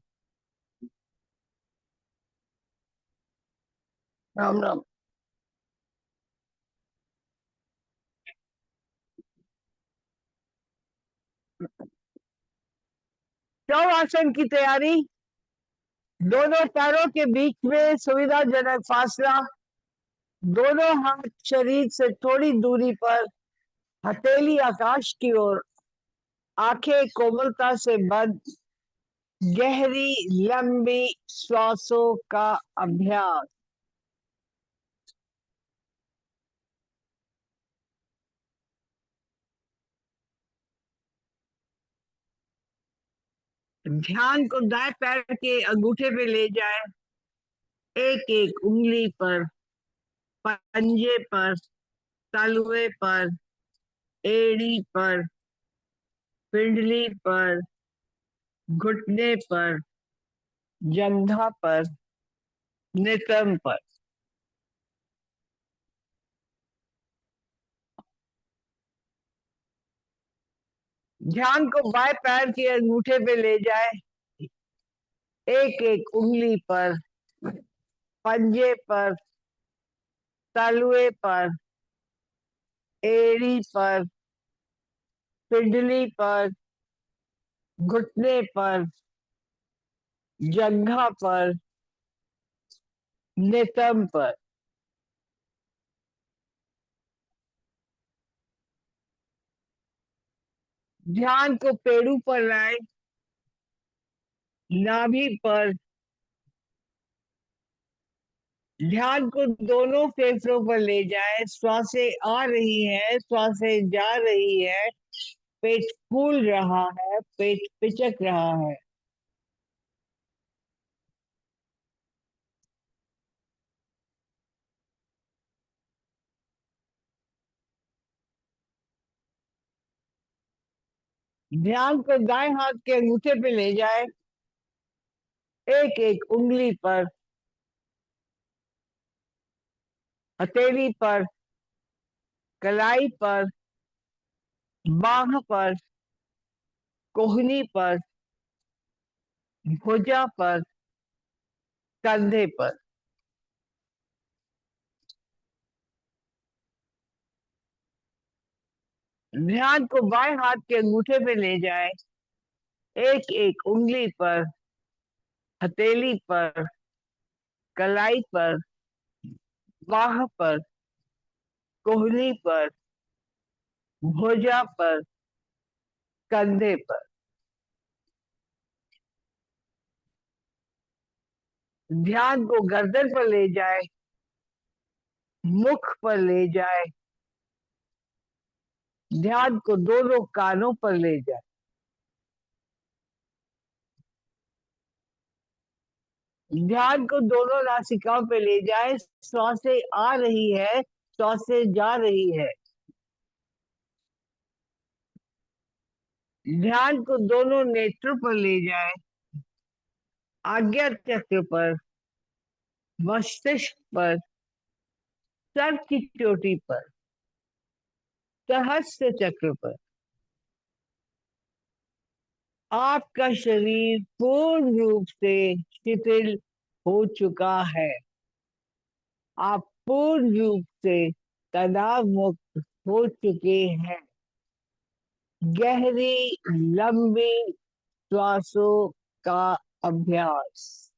राम राम। शवासन की तैयारी, दोनों पैरों के बीच में सुविधाजनक फासला, दोनों हाथ शरीर से थोड़ी दूरी पर, हथेली आकाश की ओर, आंखें कोमलता से बंद, गहरी लंबी श्वासों का अभ्यास। ध्यान को दाएं पैर के अंगूठे पे ले जाए, एक एक उंगली पर, पंजे पर, तलवे पर, एड़ी पर, पिंडली पर, घुटने पर, जंघा पर, नितंब पर। ध्यान को बाएं पैर के अंगूठे पे ले जाए। एक एक उंगली पर, पंजे पर, तलवे पर, एड़ी पर, पिंडली पर, घुटने पर, जंघा पर, नितंब पर। ध्यान को पेड़ू पर लाए, नाभि पर। ध्यान को दोनों फेफड़ों पर ले जाए। श्वासें आ रही है, श्वासें जा रही है। पेट फूल रहा है, पेट पिचक रहा है। ध्यान को दाएं हाथ के अंगूठे पे ले जाए। एक एक उंगली पर, हथेली पर, कलाई पर, बाह पर, कोहनी पर, भुजा पर, कंधे पर। ध्यान को बाएं हाथ के अंगूठे पे ले जाए। एक एक उंगली पर, हथेली पर, कलाई पर, बाह पर, कोहनी पर, भुजा पर, कंधे पर। ध्यान को गर्दन पर ले जाए, मुख पर ले जाए। ध्यान को दोनों कानों पर ले जाए। ध्यान को दोनों नासिकाओं पे ले जाए। श्वासें आ रही है, श्वासें जा रही है। ध्यान को दोनों नेत्रों पर ले जाए। आज्ञा चक्र पर, मस्तिष्क पर, सर की चोटी पर, सहस्त्र चक्र पर। आपका शरीर पूर्ण रूप से शिथिल हो चुका है। आप पूर्ण रूप से तनाव मुक्त हो चुके हैं। गहरी लंबी श्वासों का अभ्यास।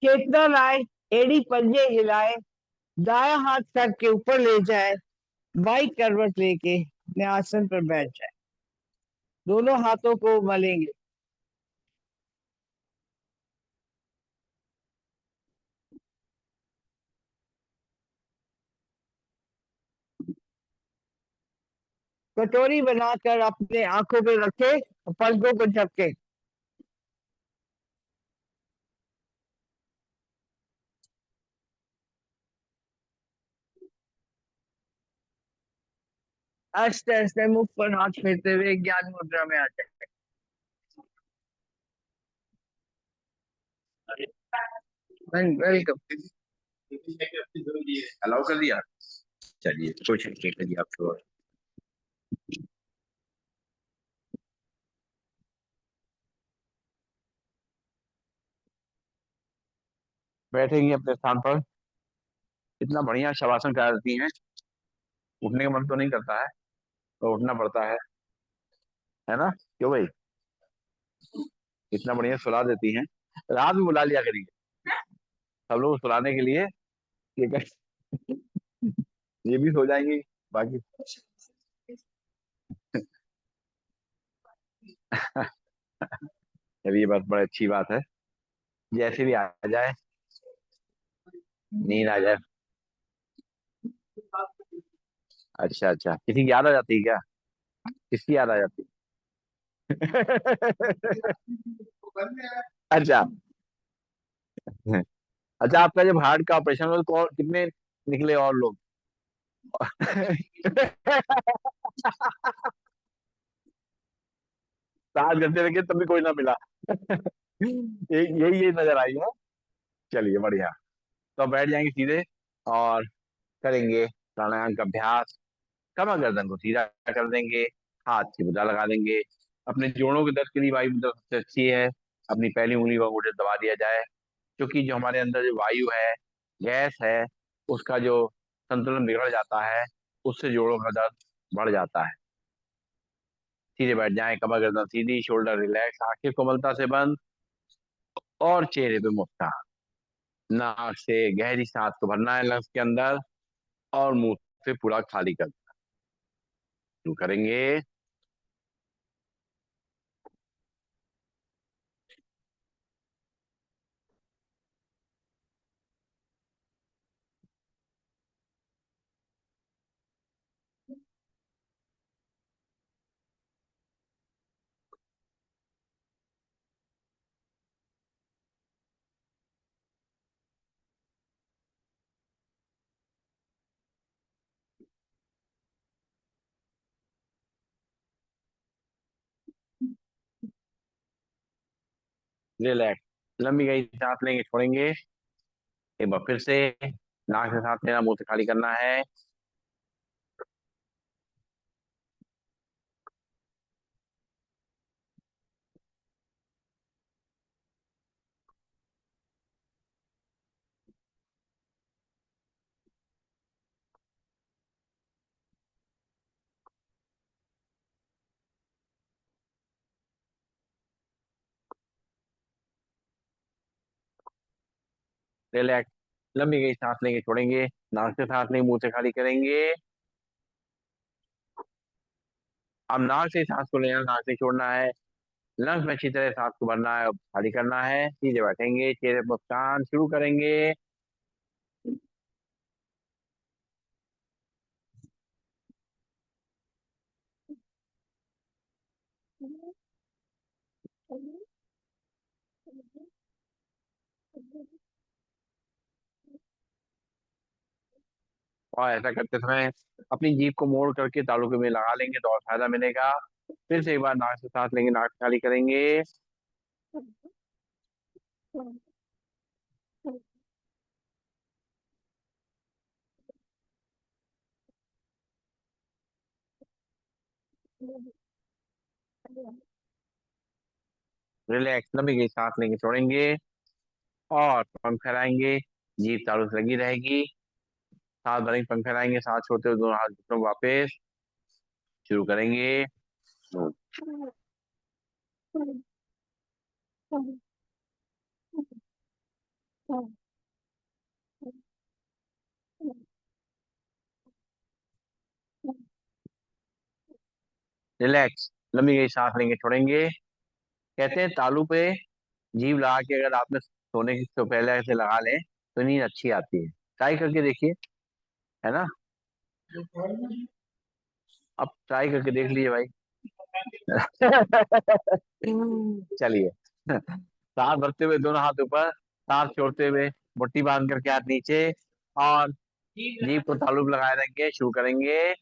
चेतना लाए, एड़ी पंजे हिलाए, दाया हाथ सर के ऊपर ले जाए, बाई करवट लेके अपने आसन पर बैठ जाए। दोनों हाथों को मलेंगे। कटोरी बनाकर अपने आंखों पे रखे और पलकों को झपके। आस्ते आस्ते मुख पर हाथ फेरते हुए ज्ञान मुद्रा में आ जाए। वेलकम। अलाउ कर दिया। चलिए कुछ करिए आप तो। बैठेंगे अपने स्थान पर। इतना बढ़िया शवासन करती हैं। उठने का मन तो नहीं करता है, तो उठना पड़ता है ना? क्यों भाई? इतना बढ़िया सुला देती हैं। रात में बुला लिया करिए सब लोग सुलाने के लिए। ये ये भी सो जाएंगी बाकी। चलिए, बस बड़ी अच्छी बात है। जैसे भी आ जाए, नींद आ जाए। अच्छा अच्छा, किसी की याद आ जाती है क्या? किसकी याद आ जाती है? अच्छा। अच्छा, आपका जब हार्ट का ऑपरेशन हुआ तो कितने निकले और लोग? 7 घंटे लगे तब भी कोई ना मिला। यही नजर आई है। चलिए बढ़िया। तो अब बैठ जाएंगे सीधे और करेंगे प्राणायाम का अभ्यास। कमर गर्दन को सीधा कर देंगे, हाथ की मुद्रा लगा देंगे। अपने जोड़ों के दर्द के लिए वायु मुद्रा सबसे अच्छी है। अपनी पहली उंगली को अंगूठे से दबा दिया जाए, क्योंकि जो हमारे अंदर जो वायु है, गैस है, उसका जो संतुलन बिगड़ जाता है, उससे जोड़ों का दर्द बढ़ जाता है। सीधे बैठ जाएं, कमर गर्दन सीधी, शोल्डर रिलैक्स, आंखें कोमलता से बंद और चेहरे पे मुस्कान। नाक से गहरी सांस को भरना है लंग्स के अंदर, और मुंह से पूरा खाली कर शुरू करेंगे। रिलैक्स, लंबी गहरी सांस लेंगे, छोड़ेंगे। एक बार फिर से नाक से सांस लेना, मुंह से खाली करना है। रिलैक्स, लंबी गहरी सांस लेंगे, छोड़ेंगे। नाक से सांस लेंगे, मुंह से खाली करेंगे। अब नाक से सांस को लेना, नाक से छोड़ना है। लंग्स में अच्छी तरह सांस को भरना है और खाली करना है। सीधे बैठेंगे, चेहरे पर मुस्कान, शुरू करेंगे। और ऐसा करते समय अपनी जीभ को मोड़ करके तालू के में लगा लेंगे तो और फायदा मिलेगा। फिर से एक बार नाक से सांस लेंगे, नाक से खाली करेंगे। रिलैक्स, लंबी गई सांस लेंगे, छोड़ेंगे और पंख फैलाएंगे। जीभ तालू से लगी रहेगी। सांस भरेंगे, पंख फैलाएंगे, सांस छोड़ते हुए दोनों हाथ घुटनों को वापस शुरू करेंगे। रिलैक्स, लंबी गई सांस लेंगे, छोड़ेंगे। कहते हैं तालू पे जीभ लगा के अगर आपने सोने की तो पहले ऐसे लगा लें तो नींद अच्छी आती है। ट्राई करके देखिए, है ना? अब ट्राई करके देख लीजिए भाई। चलिए, सांस भरते हुए दोनों हाथ ऊपर, सांस छोड़ते हुए मुट्ठी बांध करके हाथ नीचे, और जीभ को तालू पे लगाए रखेंगे, शुरू करेंगे।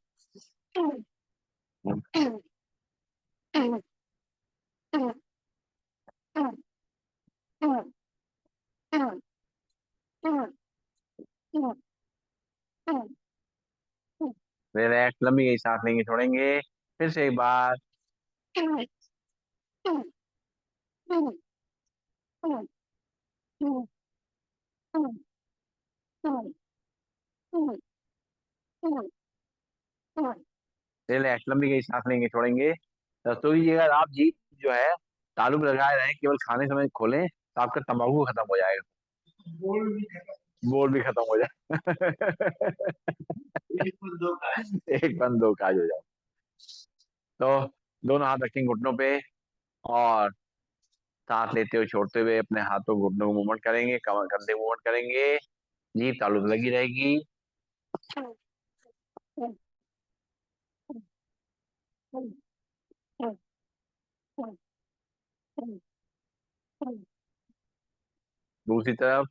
रिलैक्स, लंबी गई सांस लेंगे, छोड़ेंगे। फिर से एक बार। रिलैक्स, लंबी गई सांस लेंगे, छोड़ेंगे। रसोई जी, अगर आप जीप जो है तालू पे लगाए रहें, केवल खाने समय खोलें, तो आपका तंबाकू खत्म हो जाएगा। बोल भी खत्म हो जाए। एक बंद दो काज हो जाए। तो दोनों हाथ रखेंगे घुटनों पे, और सांस लेते हुए छोड़ते हुए अपने हाथों घुटनों को मूवमेंट करेंगे, कमर कंधे मूवमेंट करेंगे। जीभ तालू पे लगी रहेगी। दूसरी तरफ।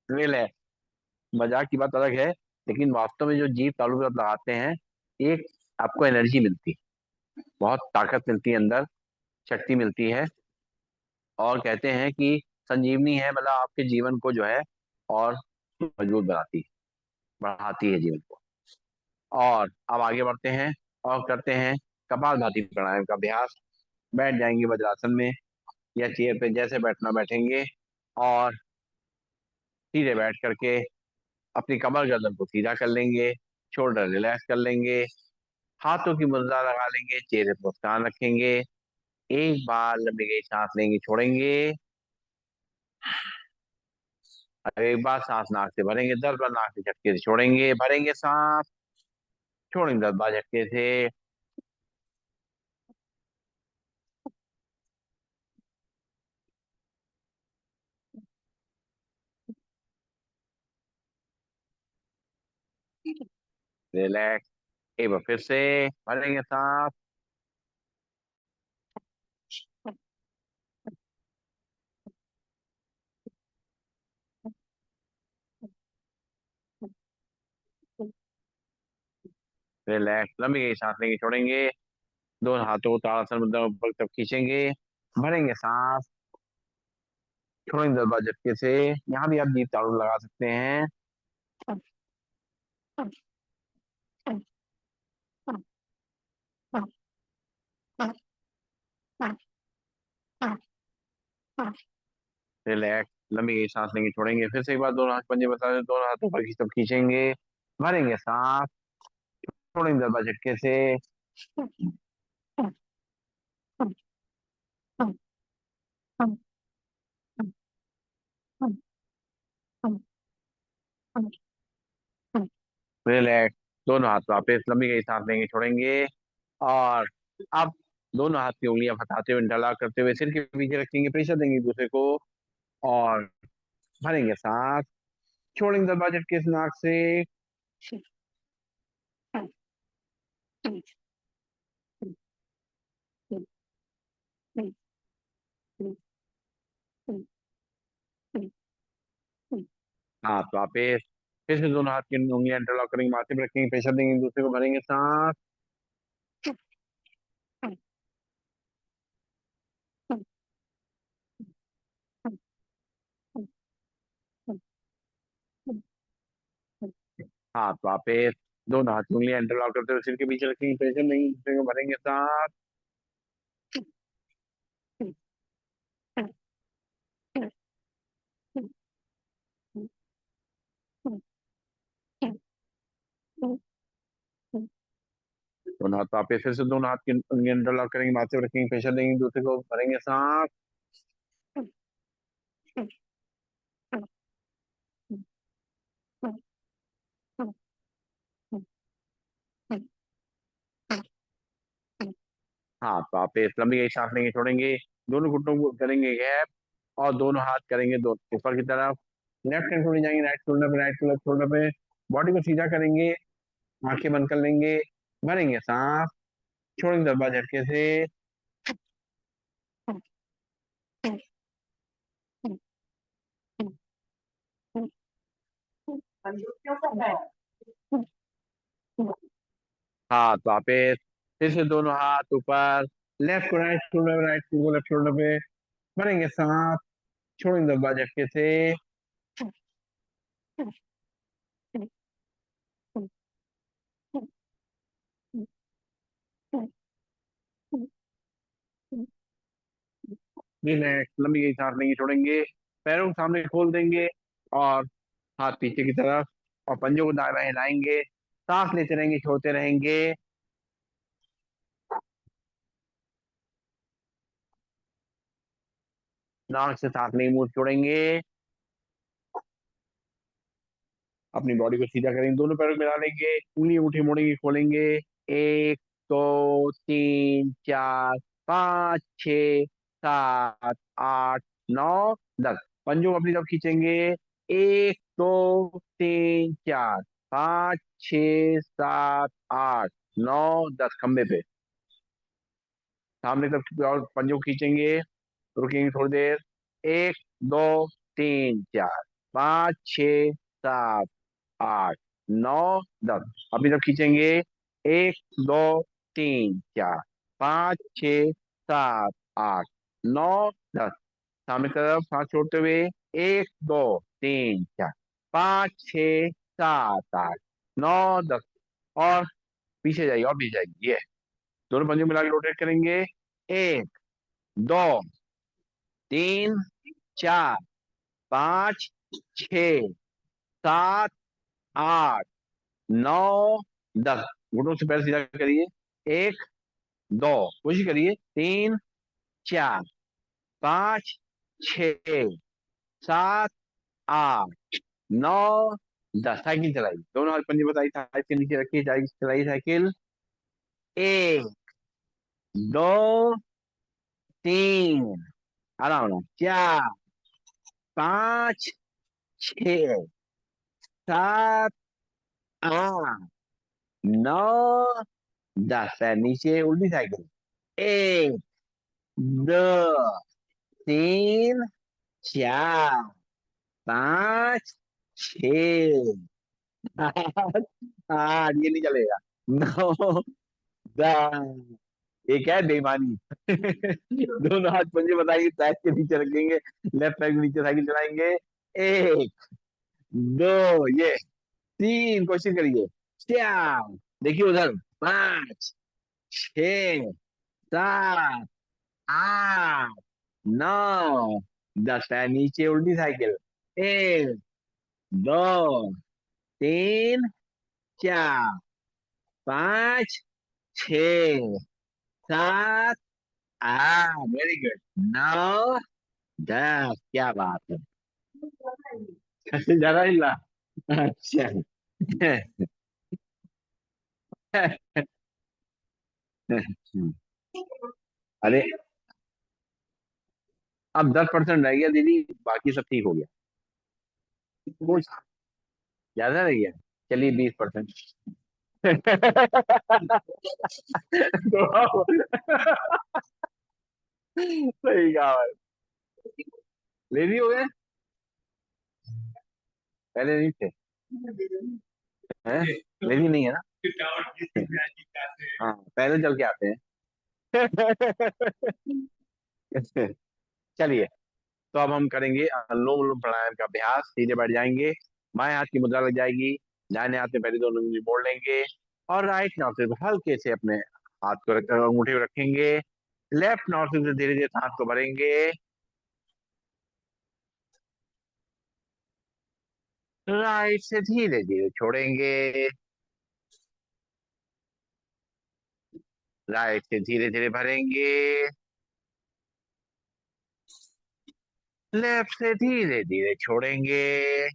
रिलैक्स। मजाक की बात अलग है, लेकिन वास्तव में जो जीभ तालू पे आप लगाते हैं, एक आपको एनर्जी मिलती है, बहुत ताकत मिलती है अंदर, शक्ति मिलती है। और कहते हैं कि संजीवनी है, मतलब आपके जीवन को जो है और मजबूत बनाती है, बढ़ाती है जीवन को। और अब आगे बढ़ते हैं और करते हैं कपालभाति प्राणायाम का अभ्यास। बैठ जाएंगे वज्रासन में, या चेयर पे जैसे बैठना बैठेंगे, और सीधे बैठ करके अपनी कमर गर्दन को सीधा कर लेंगे, शोल्डर रिलैक्स कर लेंगे, हाथों की मुद्रा लगा लेंगे, चेहरे पर मुस्कान रखेंगे। एक बार लंबी गई सांस लेंगे, छोड़ेंगे। और एक बार सांस नाक से भरेंगे, 10 बार नाक से झटके से छोड़ेंगे, भरेंगे सांस, छोड़ेंगे 10 बार झटके से। रिलैक्स। एक बार फिर से भरेंगे सांस, रिलैक्स, लंबी गई सांस लेंगे, छोड़ेंगे। दोनों हाथों को ताड़ासन मुद्रा में ऊपर की तरफ खींचेंगे, भरेंगे सांस, छोड़ेंगे 10 बार झटके से। यहाँ भी आप जीभ ताड़ू लगा सकते हैं। रिलैक्स, लंबी गई सांस लेंगे, छोड़ेंगे। फिर से एक बार दोनों हाथ पंजे बता दें, दोनों हाथों पर की तरफ खींचेंगे, भरेंगे सांस, छोड़ेंगे 10 बार झटके से। रिलैक्स, दोनों हाथ वापस, लंबी गई सांस लेंगे, छोड़ेंगे। और अब दोनों हाथ की उंगलियां फंसाते हुए, इंटरलॉक करते हुए सिर के पीछे रखेंगे, प्रेशर देंगे एक दूसरे को, और भरेंगे सांस, छोड़ेंगे 10 बार झटके से नाक से। हाथ वापस, फिर से दोनों हाथ की उंगलियां इंटरलॉक करेंगे, माथे पे रखेंगे, प्रेशर देंगे एक दूसरे को, भरेंगे सांस, हाथ वापस, दोनों हाथ की उंगलियां इंटरलॉक करते हुए सिर के पीछे रखेंगे, प्रेशर देंगे एक दूसरे को, भरेंगे सांस, दोनों हाथ वापस, फिर से दोनों हाथ की उंगलियां इंटरलॉक करेंगे, माथे पे रखेंगे, प्रेशर देंगे एक दूसरे को, भरेंगे सांस, हाथ वापस, लंबी गई सांस लेंगे, छोड़ेंगे। दोनों घुटनों को करेंगे गैप, और दोनों हाथ करेंगे दो ऊपर की तरफ। लेफ्ट हैंड छोड़ी जाएंगे, राइट शोल्डर पे, बॉडी को सीधा करेंगे, आंखें बंद कर लेंगे, भरेंगे सांस, छोड़ेंगे 10 बार झटके से। हाथ वापस, फिर से दोनों हाथ ऊपर, लेफ्ट को राइट को लेफ्ट शोल्डर पे, भरेंगे सांस, छोड़ेंगे 10 बार झटके से। रिलैक्स, लंबी गई सांस लेंगे, छोड़ेंगे, पैरों को सामने खोल देंगे और हाथ पीछे की तरफ, और पंजों को दाएं बाएं हिलाएंगे, सांस लेते रहेंगे, छोड़ते रहेंगे। नाक से सांस लेंगे, मुंह से छोड़ेंगे। अपनी बॉडी को सीधा करेंगे, दोनों पैरों को मिला लेंगे, उंगली मुट्ठी मोड़ेंगे, खोलेंगे। एक, दो, तीन, चार, पाँच, छ, सात, आठ, नौ, 10। पंजों को अपनी तरफ खींचेंगे। एक, दो, तीन, चार, पाँच, छ, सात, आठ, नौ, 10, खंबे पे सामने तरफ और पंजों को खींचेंगे। रुकेंगे थोड़ी देर। एक, दो, तीन, चार, पाँच, छ, सात, 8, 9, 10, अभी तक खींचेंगे। एक, दो, तीन, चार, पाँच, छ, सात, आठ, नौ, 10, सामने की तरफ सांस छोड़ते हुए। एक, दो, तीन, चार, पाँच, छ, सात, आठ, नौ, 10, और पीछे जाइए, और पीछे जाइए। ये दोनों पंजे मिला के रोटेट करेंगे। एक, दो, तीन, चार, पाँच, छ, सात, आठ, नौ, 10, घुटनों से पैर सीधा करिए। एक, दो, कोशिश करिए। तीन, चार, पाँच, छ, सात, आठ, नौ, 10, साइकिल चलाई, दोनों हाथ पंजे बताई, साइकिल के नीचे रखिए, चलाई साइकिल। एक, दो, तीन, आराम आराम, चार, पाँच, छ, सात, आठ, नौ, 10, पैर नीचे, उल्टी साइकिल। एक, दो, तीन, चार, पाँच, छ, सात, आठ, ये नहीं चलेगा। नौ, 10, ये क्या है, बेईमानी। दोनों हाथ पंजे बताइए, पैर के नीचे रखेंगे, लेफ्ट पैर के नीचे साइकिल चलाएंगे। एक, दो, ये तीन, कोशिश करिए। चार, देखिए उधर। पाँच, छ, सात, आठ, नौ, 10, पैर नीचे, उल्टी साइकिल। एक, दो, तीन, चार, पाँच, छ, सात, आठ, वेरी गुड, नौ, 10, क्या बात है। ज्यादा हिला। अच्छा। अरे, अब 10% रह गया दीदी, बाकी सब ठीक हो गया। कुछ ज्यादा रह गया, चलिए 20%। तो सही कहा भाई। लेजी हो गए, पहले नहीं थे। हैं? लेजी नहीं है ना। हाँ, पैदल चल के आते हैं। चलिए, तो अब हम करेंगे अनुलोम विलोम प्राणायाम का अभ्यास। सीधे बैठ जाएंगे, बाएं हाथ की मुद्रा लग जाएगी, दाहिने हाथ में पहले दोनों उंगली मोड़ लेंगे, और राइट नॉस्ट्रिल पे हल्के से अपने हाथ को अंगूठे में रखेंगे। लेफ्ट नॉस्ट्रिल से धीरे धीरे सांस को भरेंगे, राइट से धीरे धीरे छोड़ेंगे, राइट से धीरे धीरे भरेंगे, लेफ्ट से धीरे धीरे छोड़ेंगे,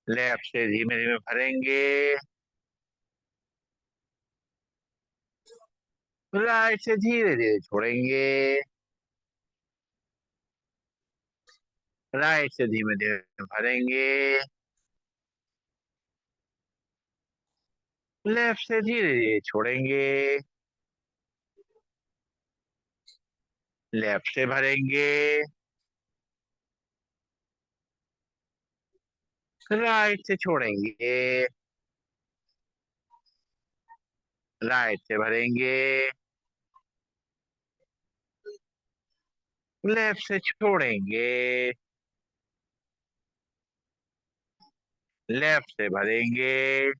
लेफ्ट से धीमे धीमे भरेंगे, राइट से धीरे धीरे छोड़ेंगे, राइट से धीमे धीमे भरेंगे, लेफ्ट से धीरे धीरे छोड़ेंगे, लेफ्ट से भरेंगे, राइट से छोड़ेंगे, राइट से भरेंगे, लेफ्ट से छोड़ेंगे, लेफ्ट से भरेंगे,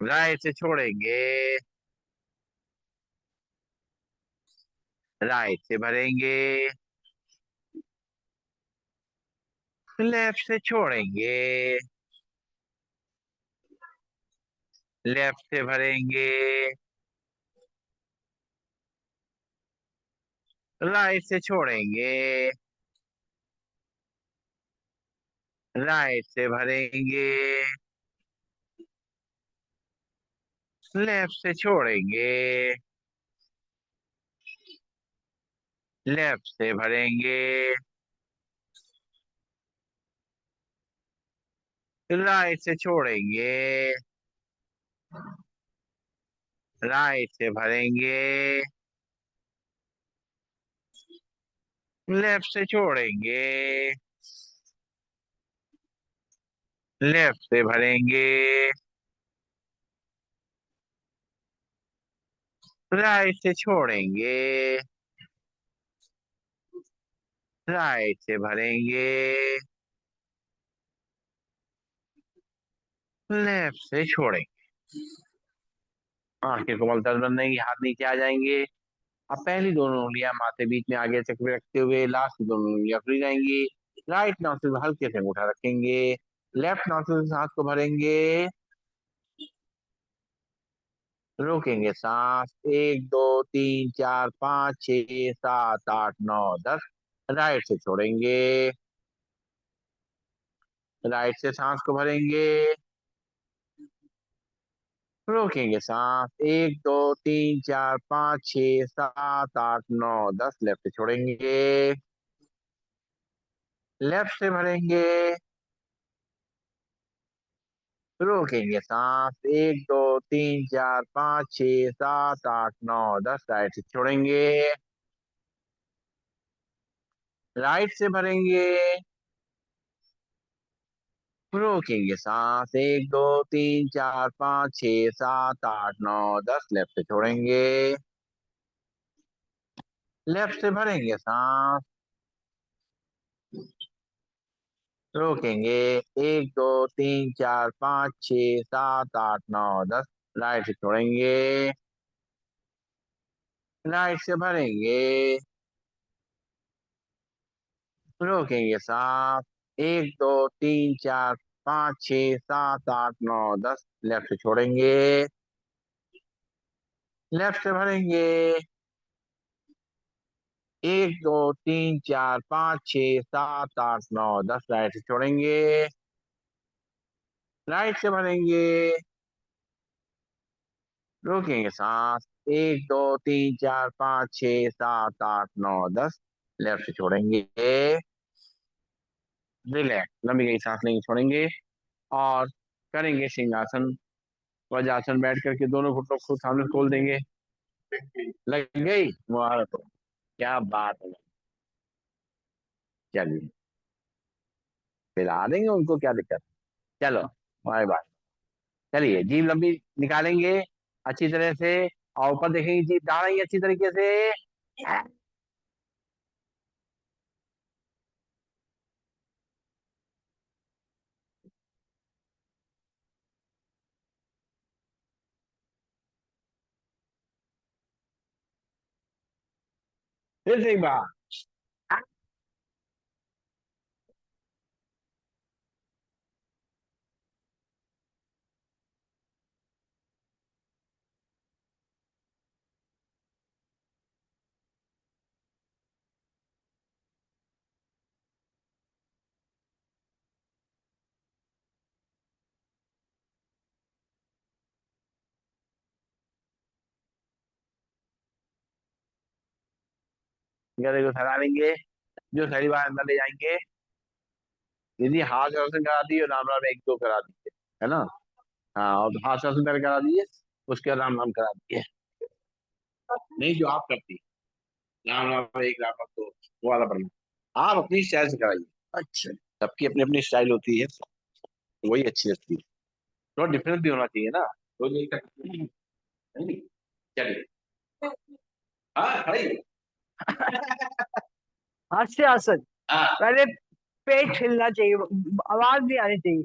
राइट से छोड़ेंगे, राइट से भरेंगे, लेफ्ट से छोड़ेंगे, लेफ्ट से भरेंगे, राइट से छोड़ेंगे, राइट से भरेंगे, लेफ्ट से छोड़ेंगे, लेफ्ट से भरेंगे, राइट से छोड़ेंगे, राइट से भरेंगे, लेफ्ट से छोड़ेंगे, लेफ्ट से भरेंगे, राइट से छोड़ेंगे, राइट से भरेंगे, लेफ्ट से छोड़ेंगे। आंखें कोमल दर्द बन जाएंगी, हाथ नीचे आ जाएंगे। अब पहली दोनों उंगलियां माथे बीच में आगे चक्र रखते हुए लास्ट की दोनों उंगलियां खुली जाएंगी। राइट नॉस्ट्रिल में हल्के से अंगूठा रखेंगे, लेफ्ट नॉस्ट्रिल से सांस को भरेंगे, रोकेंगे सांस, 1 2 3 4 5 6 7 8 9 10। राइट से छोड़ेंगे, राइट से सांस को भरेंगे, रोकेंगे सांस, 1 2 3 4 5 6 7 8 9 10। लेफ्ट से छोड़ेंगे, लेफ्ट से भरेंगे, रोकेंगे सांस, 1 2 3 4 5 6 7 8 9 10। राइट से छोड़ेंगे, राइट से भरेंगे, रोकेंगे सांस, 1 2 3 4 5 6 7 8 9 10। लेफ्ट से छोड़ेंगे, लेफ्ट से भरेंगे सांस, रोकेंगे, 1 2 3 4 5 6 7 8 9 10। राइट से छोड़ेंगे, राइट से भरेंगे, रोकेंगे सांस, 1 2 3 4 5 6 7 8 9 10। लेफ्ट से छोड़ेंगे, लेफ्ट से भरेंगे, 1 2 3 4 5 6 7 8 9 10। राइट से छोड़ेंगे, राइट से भरेंगे, रोकेंगे सांस, 1 2 3 4 5 6 7 8 9 10। लेफ्ट से छोड़ेंगे, रिलैक्स, लंबी गई सांस लेंगे, छोड़ेंगे और करेंगे सिंहासन वज्रासन। बैठ करके दोनों घुटनों को सामने खोल देंगे। लग गई मुहारत हो, क्या बात है। चलिए पिला देंगे उनको, क्या दिक्कत। चलो बाय बाय। चलिए जीभ लंबी निकालेंगे अच्छी तरह से, और ऊपर देखेंगे जीभ दाढ़ेंगे अच्छी तरीके से। फिर से एक बार। गले को सरा लेंगे, जो सही बार अंदर ले जाएंगे। यदि हाथ से रोशन करा दिए, राम राम एक दो करा दीजिए, है ना। हाँ, और हाथ से रोशन पहले करा दीजिए, उसके बाद राम राम करा दीजिए। नहीं, जो आप करती राम राम एक राम राम दो, वो वाला पढ़ना आप अपनी स्टाइल से कराइए। अच्छा, सबकी अपनी अपनी स्टाइल होती है, वही अच्छी लगती है। थोड़ा डिफरेंस भी होना चाहिए ना, तो नहीं नहीं। चलिए, हाँ खड़ी। हास्य आसन। हाँ। पहले पेट हिलना चाहिए, आवाज नहीं आनी चाहिए।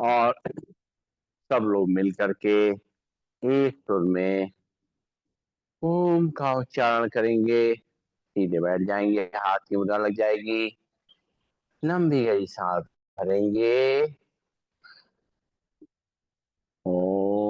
और सब लोग मिल करके एक सुर में ओम का उच्चारण करेंगे। सीधे बैठ जाएंगे, हाथ की मुद्रा लग जाएगी, लंबी गहरी सांस भरेंगे। ओम।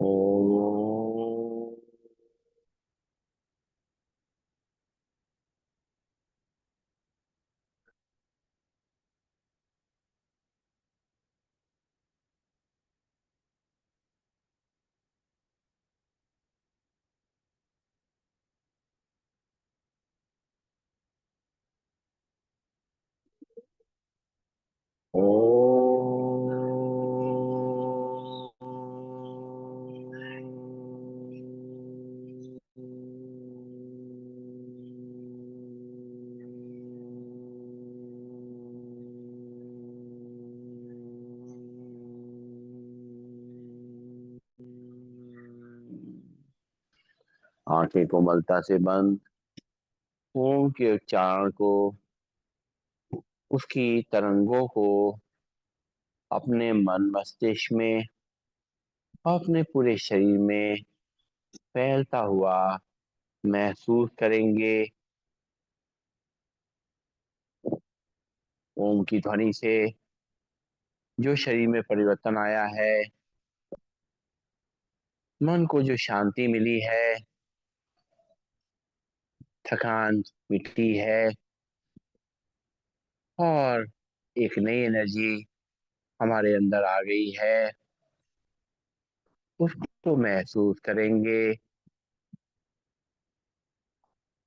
ओम। आंखें कोमलता से बंद। ओम के उच्चारण को, उसकी तरंगों को अपने मन मस्तिष्क में और अपने पूरे शरीर में फैलता हुआ महसूस करेंगे। ओम की ध्वनि से जो शरीर में परिवर्तन आया है, मन को जो शांति मिली है, थकान मिटी है और एक नई एनर्जी हमारे अंदर आ गई है, उसको महसूस करेंगे।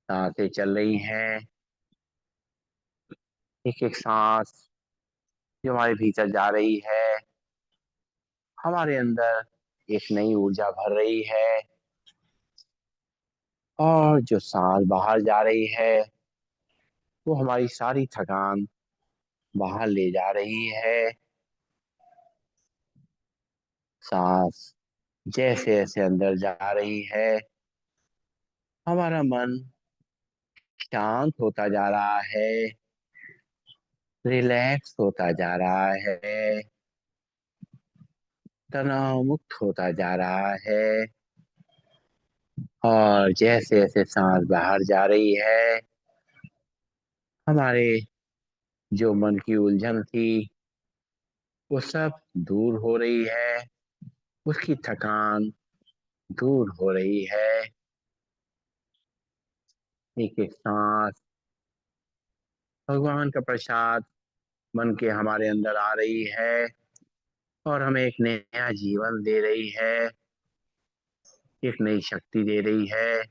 सांसें चल रही हैं, एक एक सांस जो हमारे भीतर जा रही है, हमारे अंदर एक नई ऊर्जा भर रही है। और जो सांस बाहर जा रही है, वो हमारी सारी थकान बाहर ले जा रही है। सांस जैसे जैसे अंदर जा रही है, हमारा मन शांत होता जा रहा है, रिलैक्स होता जा रहा है, तनाव मुक्त होता जा रहा है। और जैसे जैसे सांस बाहर जा रही है, हमारे जो मन की उलझन थी वो सब दूर हो रही है, उसकी थकान दूर हो रही है। एक एक सांस भगवान का प्रसाद मन के हमारे अंदर आ रही है और हमें एक नया जीवन दे रही है, एक नई शक्ति दे रही है,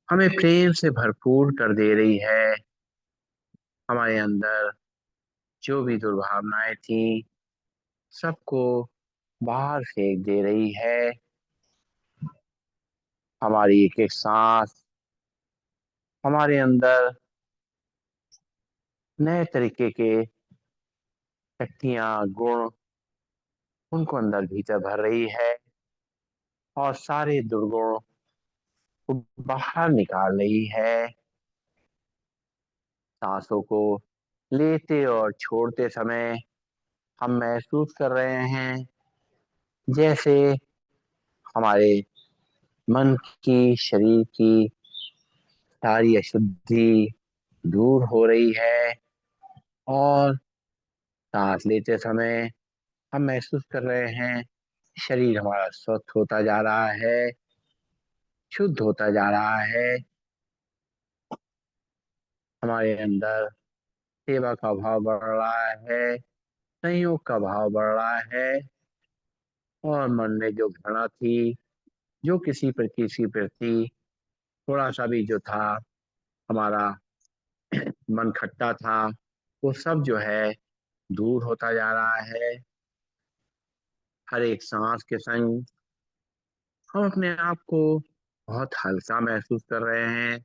हमें प्रेम से भरपूर कर दे रही है। हमारे अंदर जो भी दुर्भावनाएं थी, सबको बाहर फेंक दे रही है। हमारी एक एक सांस हमारे अंदर नए तरीके के शक्तियां, गुण, उनको अंदर भीतर भर रही है और सारे दुर्गुण को बाहर निकाल रही है। सांसों को लेते और छोड़ते समय हम महसूस कर रहे हैं जैसे हमारे मन की, शरीर की सारी अशुद्धि दूर हो रही है। और सांस लेते समय हम महसूस कर रहे हैं शरीर हमारा स्वस्थ होता जा रहा है, शुद्ध होता जा रहा है। हमारे अंदर सेवा का भाव बढ़ रहा है, संयोग का भाव बढ़ रहा है। और मन में जो घृणा थी, जो किसी प्रति थोड़ा सा भी जो था, हमारा मन खट्टा था, वो सब जो है दूर होता जा रहा है। हर एक सांस के संग हम अपने आप को बहुत हल्का महसूस कर रहे हैं।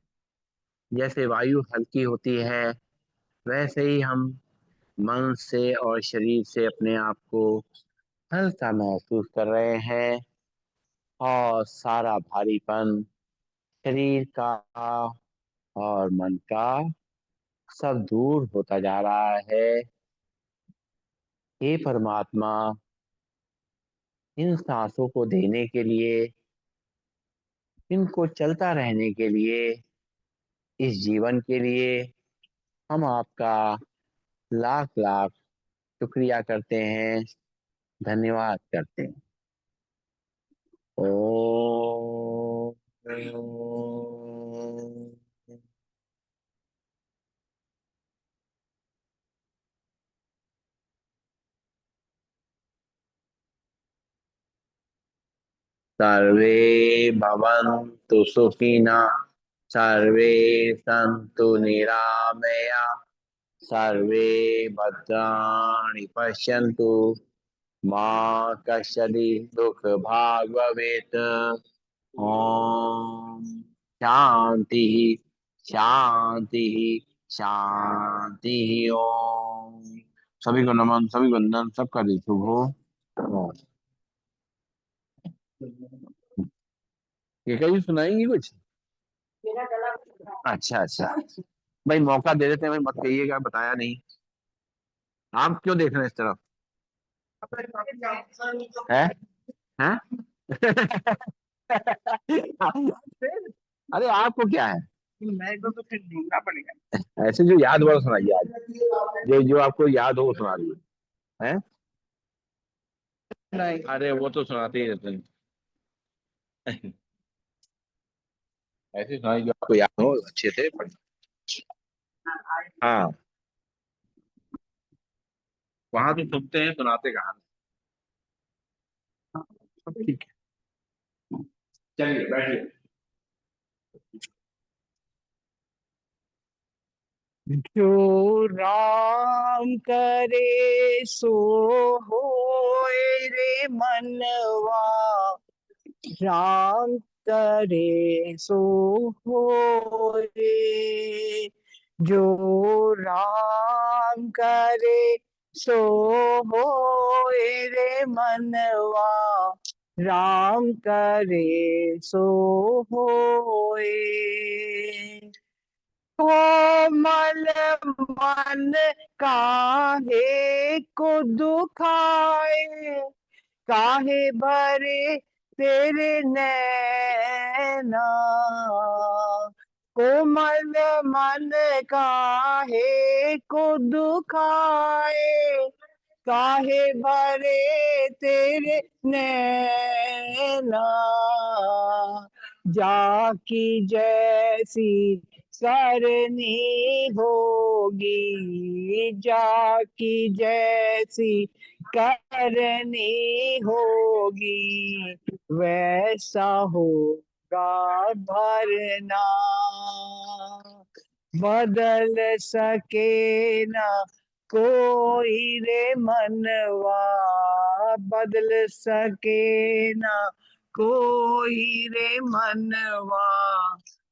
जैसे वायु हल्की होती है, वैसे ही हम मन से और शरीर से अपने आप को हल्का महसूस कर रहे हैं, और सारा भारीपन शरीर का और मन का सब दूर होता जा रहा है। हे परमात्मा, इन सांसों को देने के लिए, इनको चलता रहने के लिए, इस जीवन के लिए हम आपका लाख लाख शुक्रिया करते हैं, धन्यवाद करते हैं। ओम। सर्वे भवन्तु सुखिनः, सर्वे सन्तु निरामया, सर्वे भद्राणि पश्यन्तु, मा कश्चित् दुःखभाग् भवेत्। ओम शांति शांति शांति। ओम। सभी को नमन, सभी वंदन, सबका दिन शुभ हो। ये कभी सुनाएंगी कुछ? अच्छा अच्छा, भाई मौका दे देते हैं भाई, मत कहिएगा बताया नहीं। आप क्यों देख रहे हैं इस तरफ? है हैं? अरे आपको क्या है? मेरे को तो फिर ढूंढना पड़ेगा। ऐसे जो याद वाला सुनाइए आज, जो जो आपको याद हो वो सुना दीजिए। हैं? नहीं, अरे वो तो सुनाते ही रहते हैं। ऐसे सुनाइए जो आपको याद हो अच्छे से। हाँ, वहां तो सुनते हैं, सुनाते कहाँ हैं। सब ठीक है, चलिए बैठिए। जो राम करे सो होए रे मनवा, राम करे सो होए। जो राम करे सो होए रे मनवा, राम करे सो होए। कोमल मन काहे को दुखाए, काहे भरे तेरे नैना। कोमल मन काहे को दुखाए, काहे भरे तेरे नैना। जाकी जैसी करनी होगी, जाकी जैसी करनी होगी, वैसा होगा भरना। बदल सके ना कोई रे मनवा, बदल सके ना कोई रे मनवा,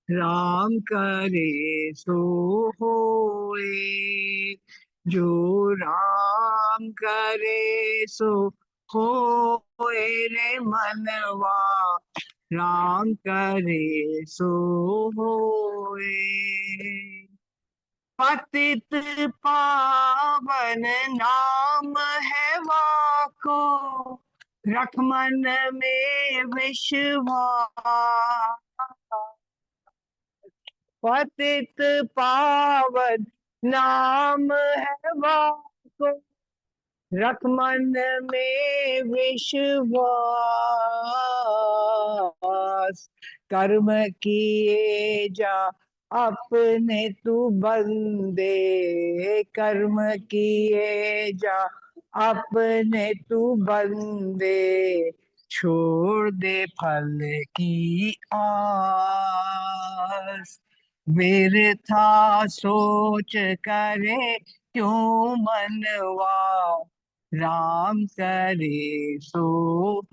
राम करे सो होए। जो राम करे सो होए रे मनवा, राम करे सो होए। पतित पावन नाम है वाको, रख मन में विश्वास। पतित पावन नाम है वाको, रख मन में विश्वास। कर्म किए जा अपने तू बंदे, कर्म किए जा अपने तू बंदे, छोड़ दे फल की आस। वृथा सोच करे क्यों मनवा, राम करे सो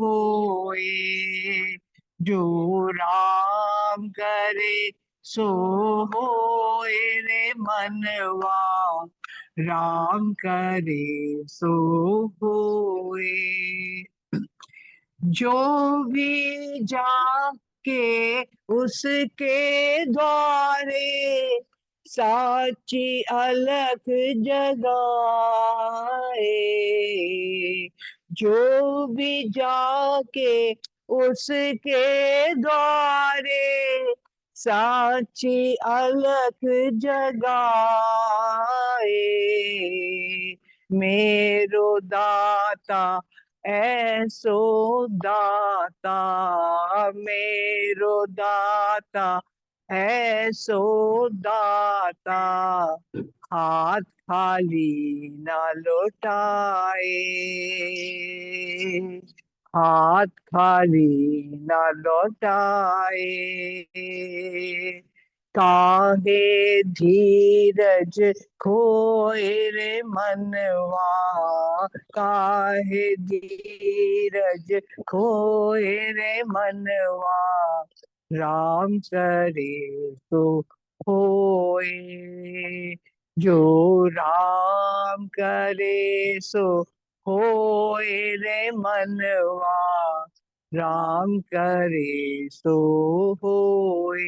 होए। जो राम करे सो होए रे मनवा, राम करे सो होए। जो भी जाके उसके द्वारे, साची अलख जगाए। जो भी जाके उसके द्वारे, साची अलख जगाए। मेरो दाता ऐसो दाता, मेरो दाता ऐसो दाता, हाथ खाली ना लौटाए। हाथ खाली ना लौटाए। काहे धीरज खोए रे मनवा, काहे धीरज खोए रे मनवा, राम करे तो होए। जो राम करे सो होए रे मनवा, राम करे सो होए।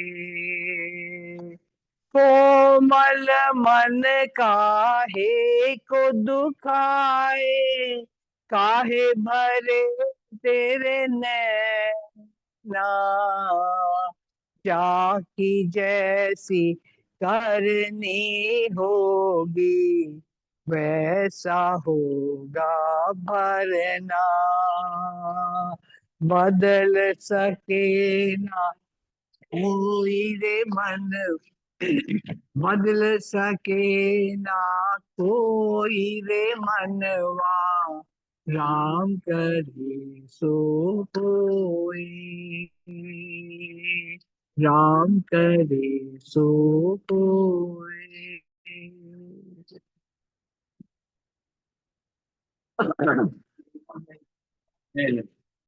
कोमल मन काहे को दुखाए, काहे भरे तेरे नैना। जाकी जैसी करनी होगी, वैसा होगा भरना। बदल सके ना कोई रे मन, बदल सके ना कोई रे मनवा, राम करे सो होए। राम करे सो होए।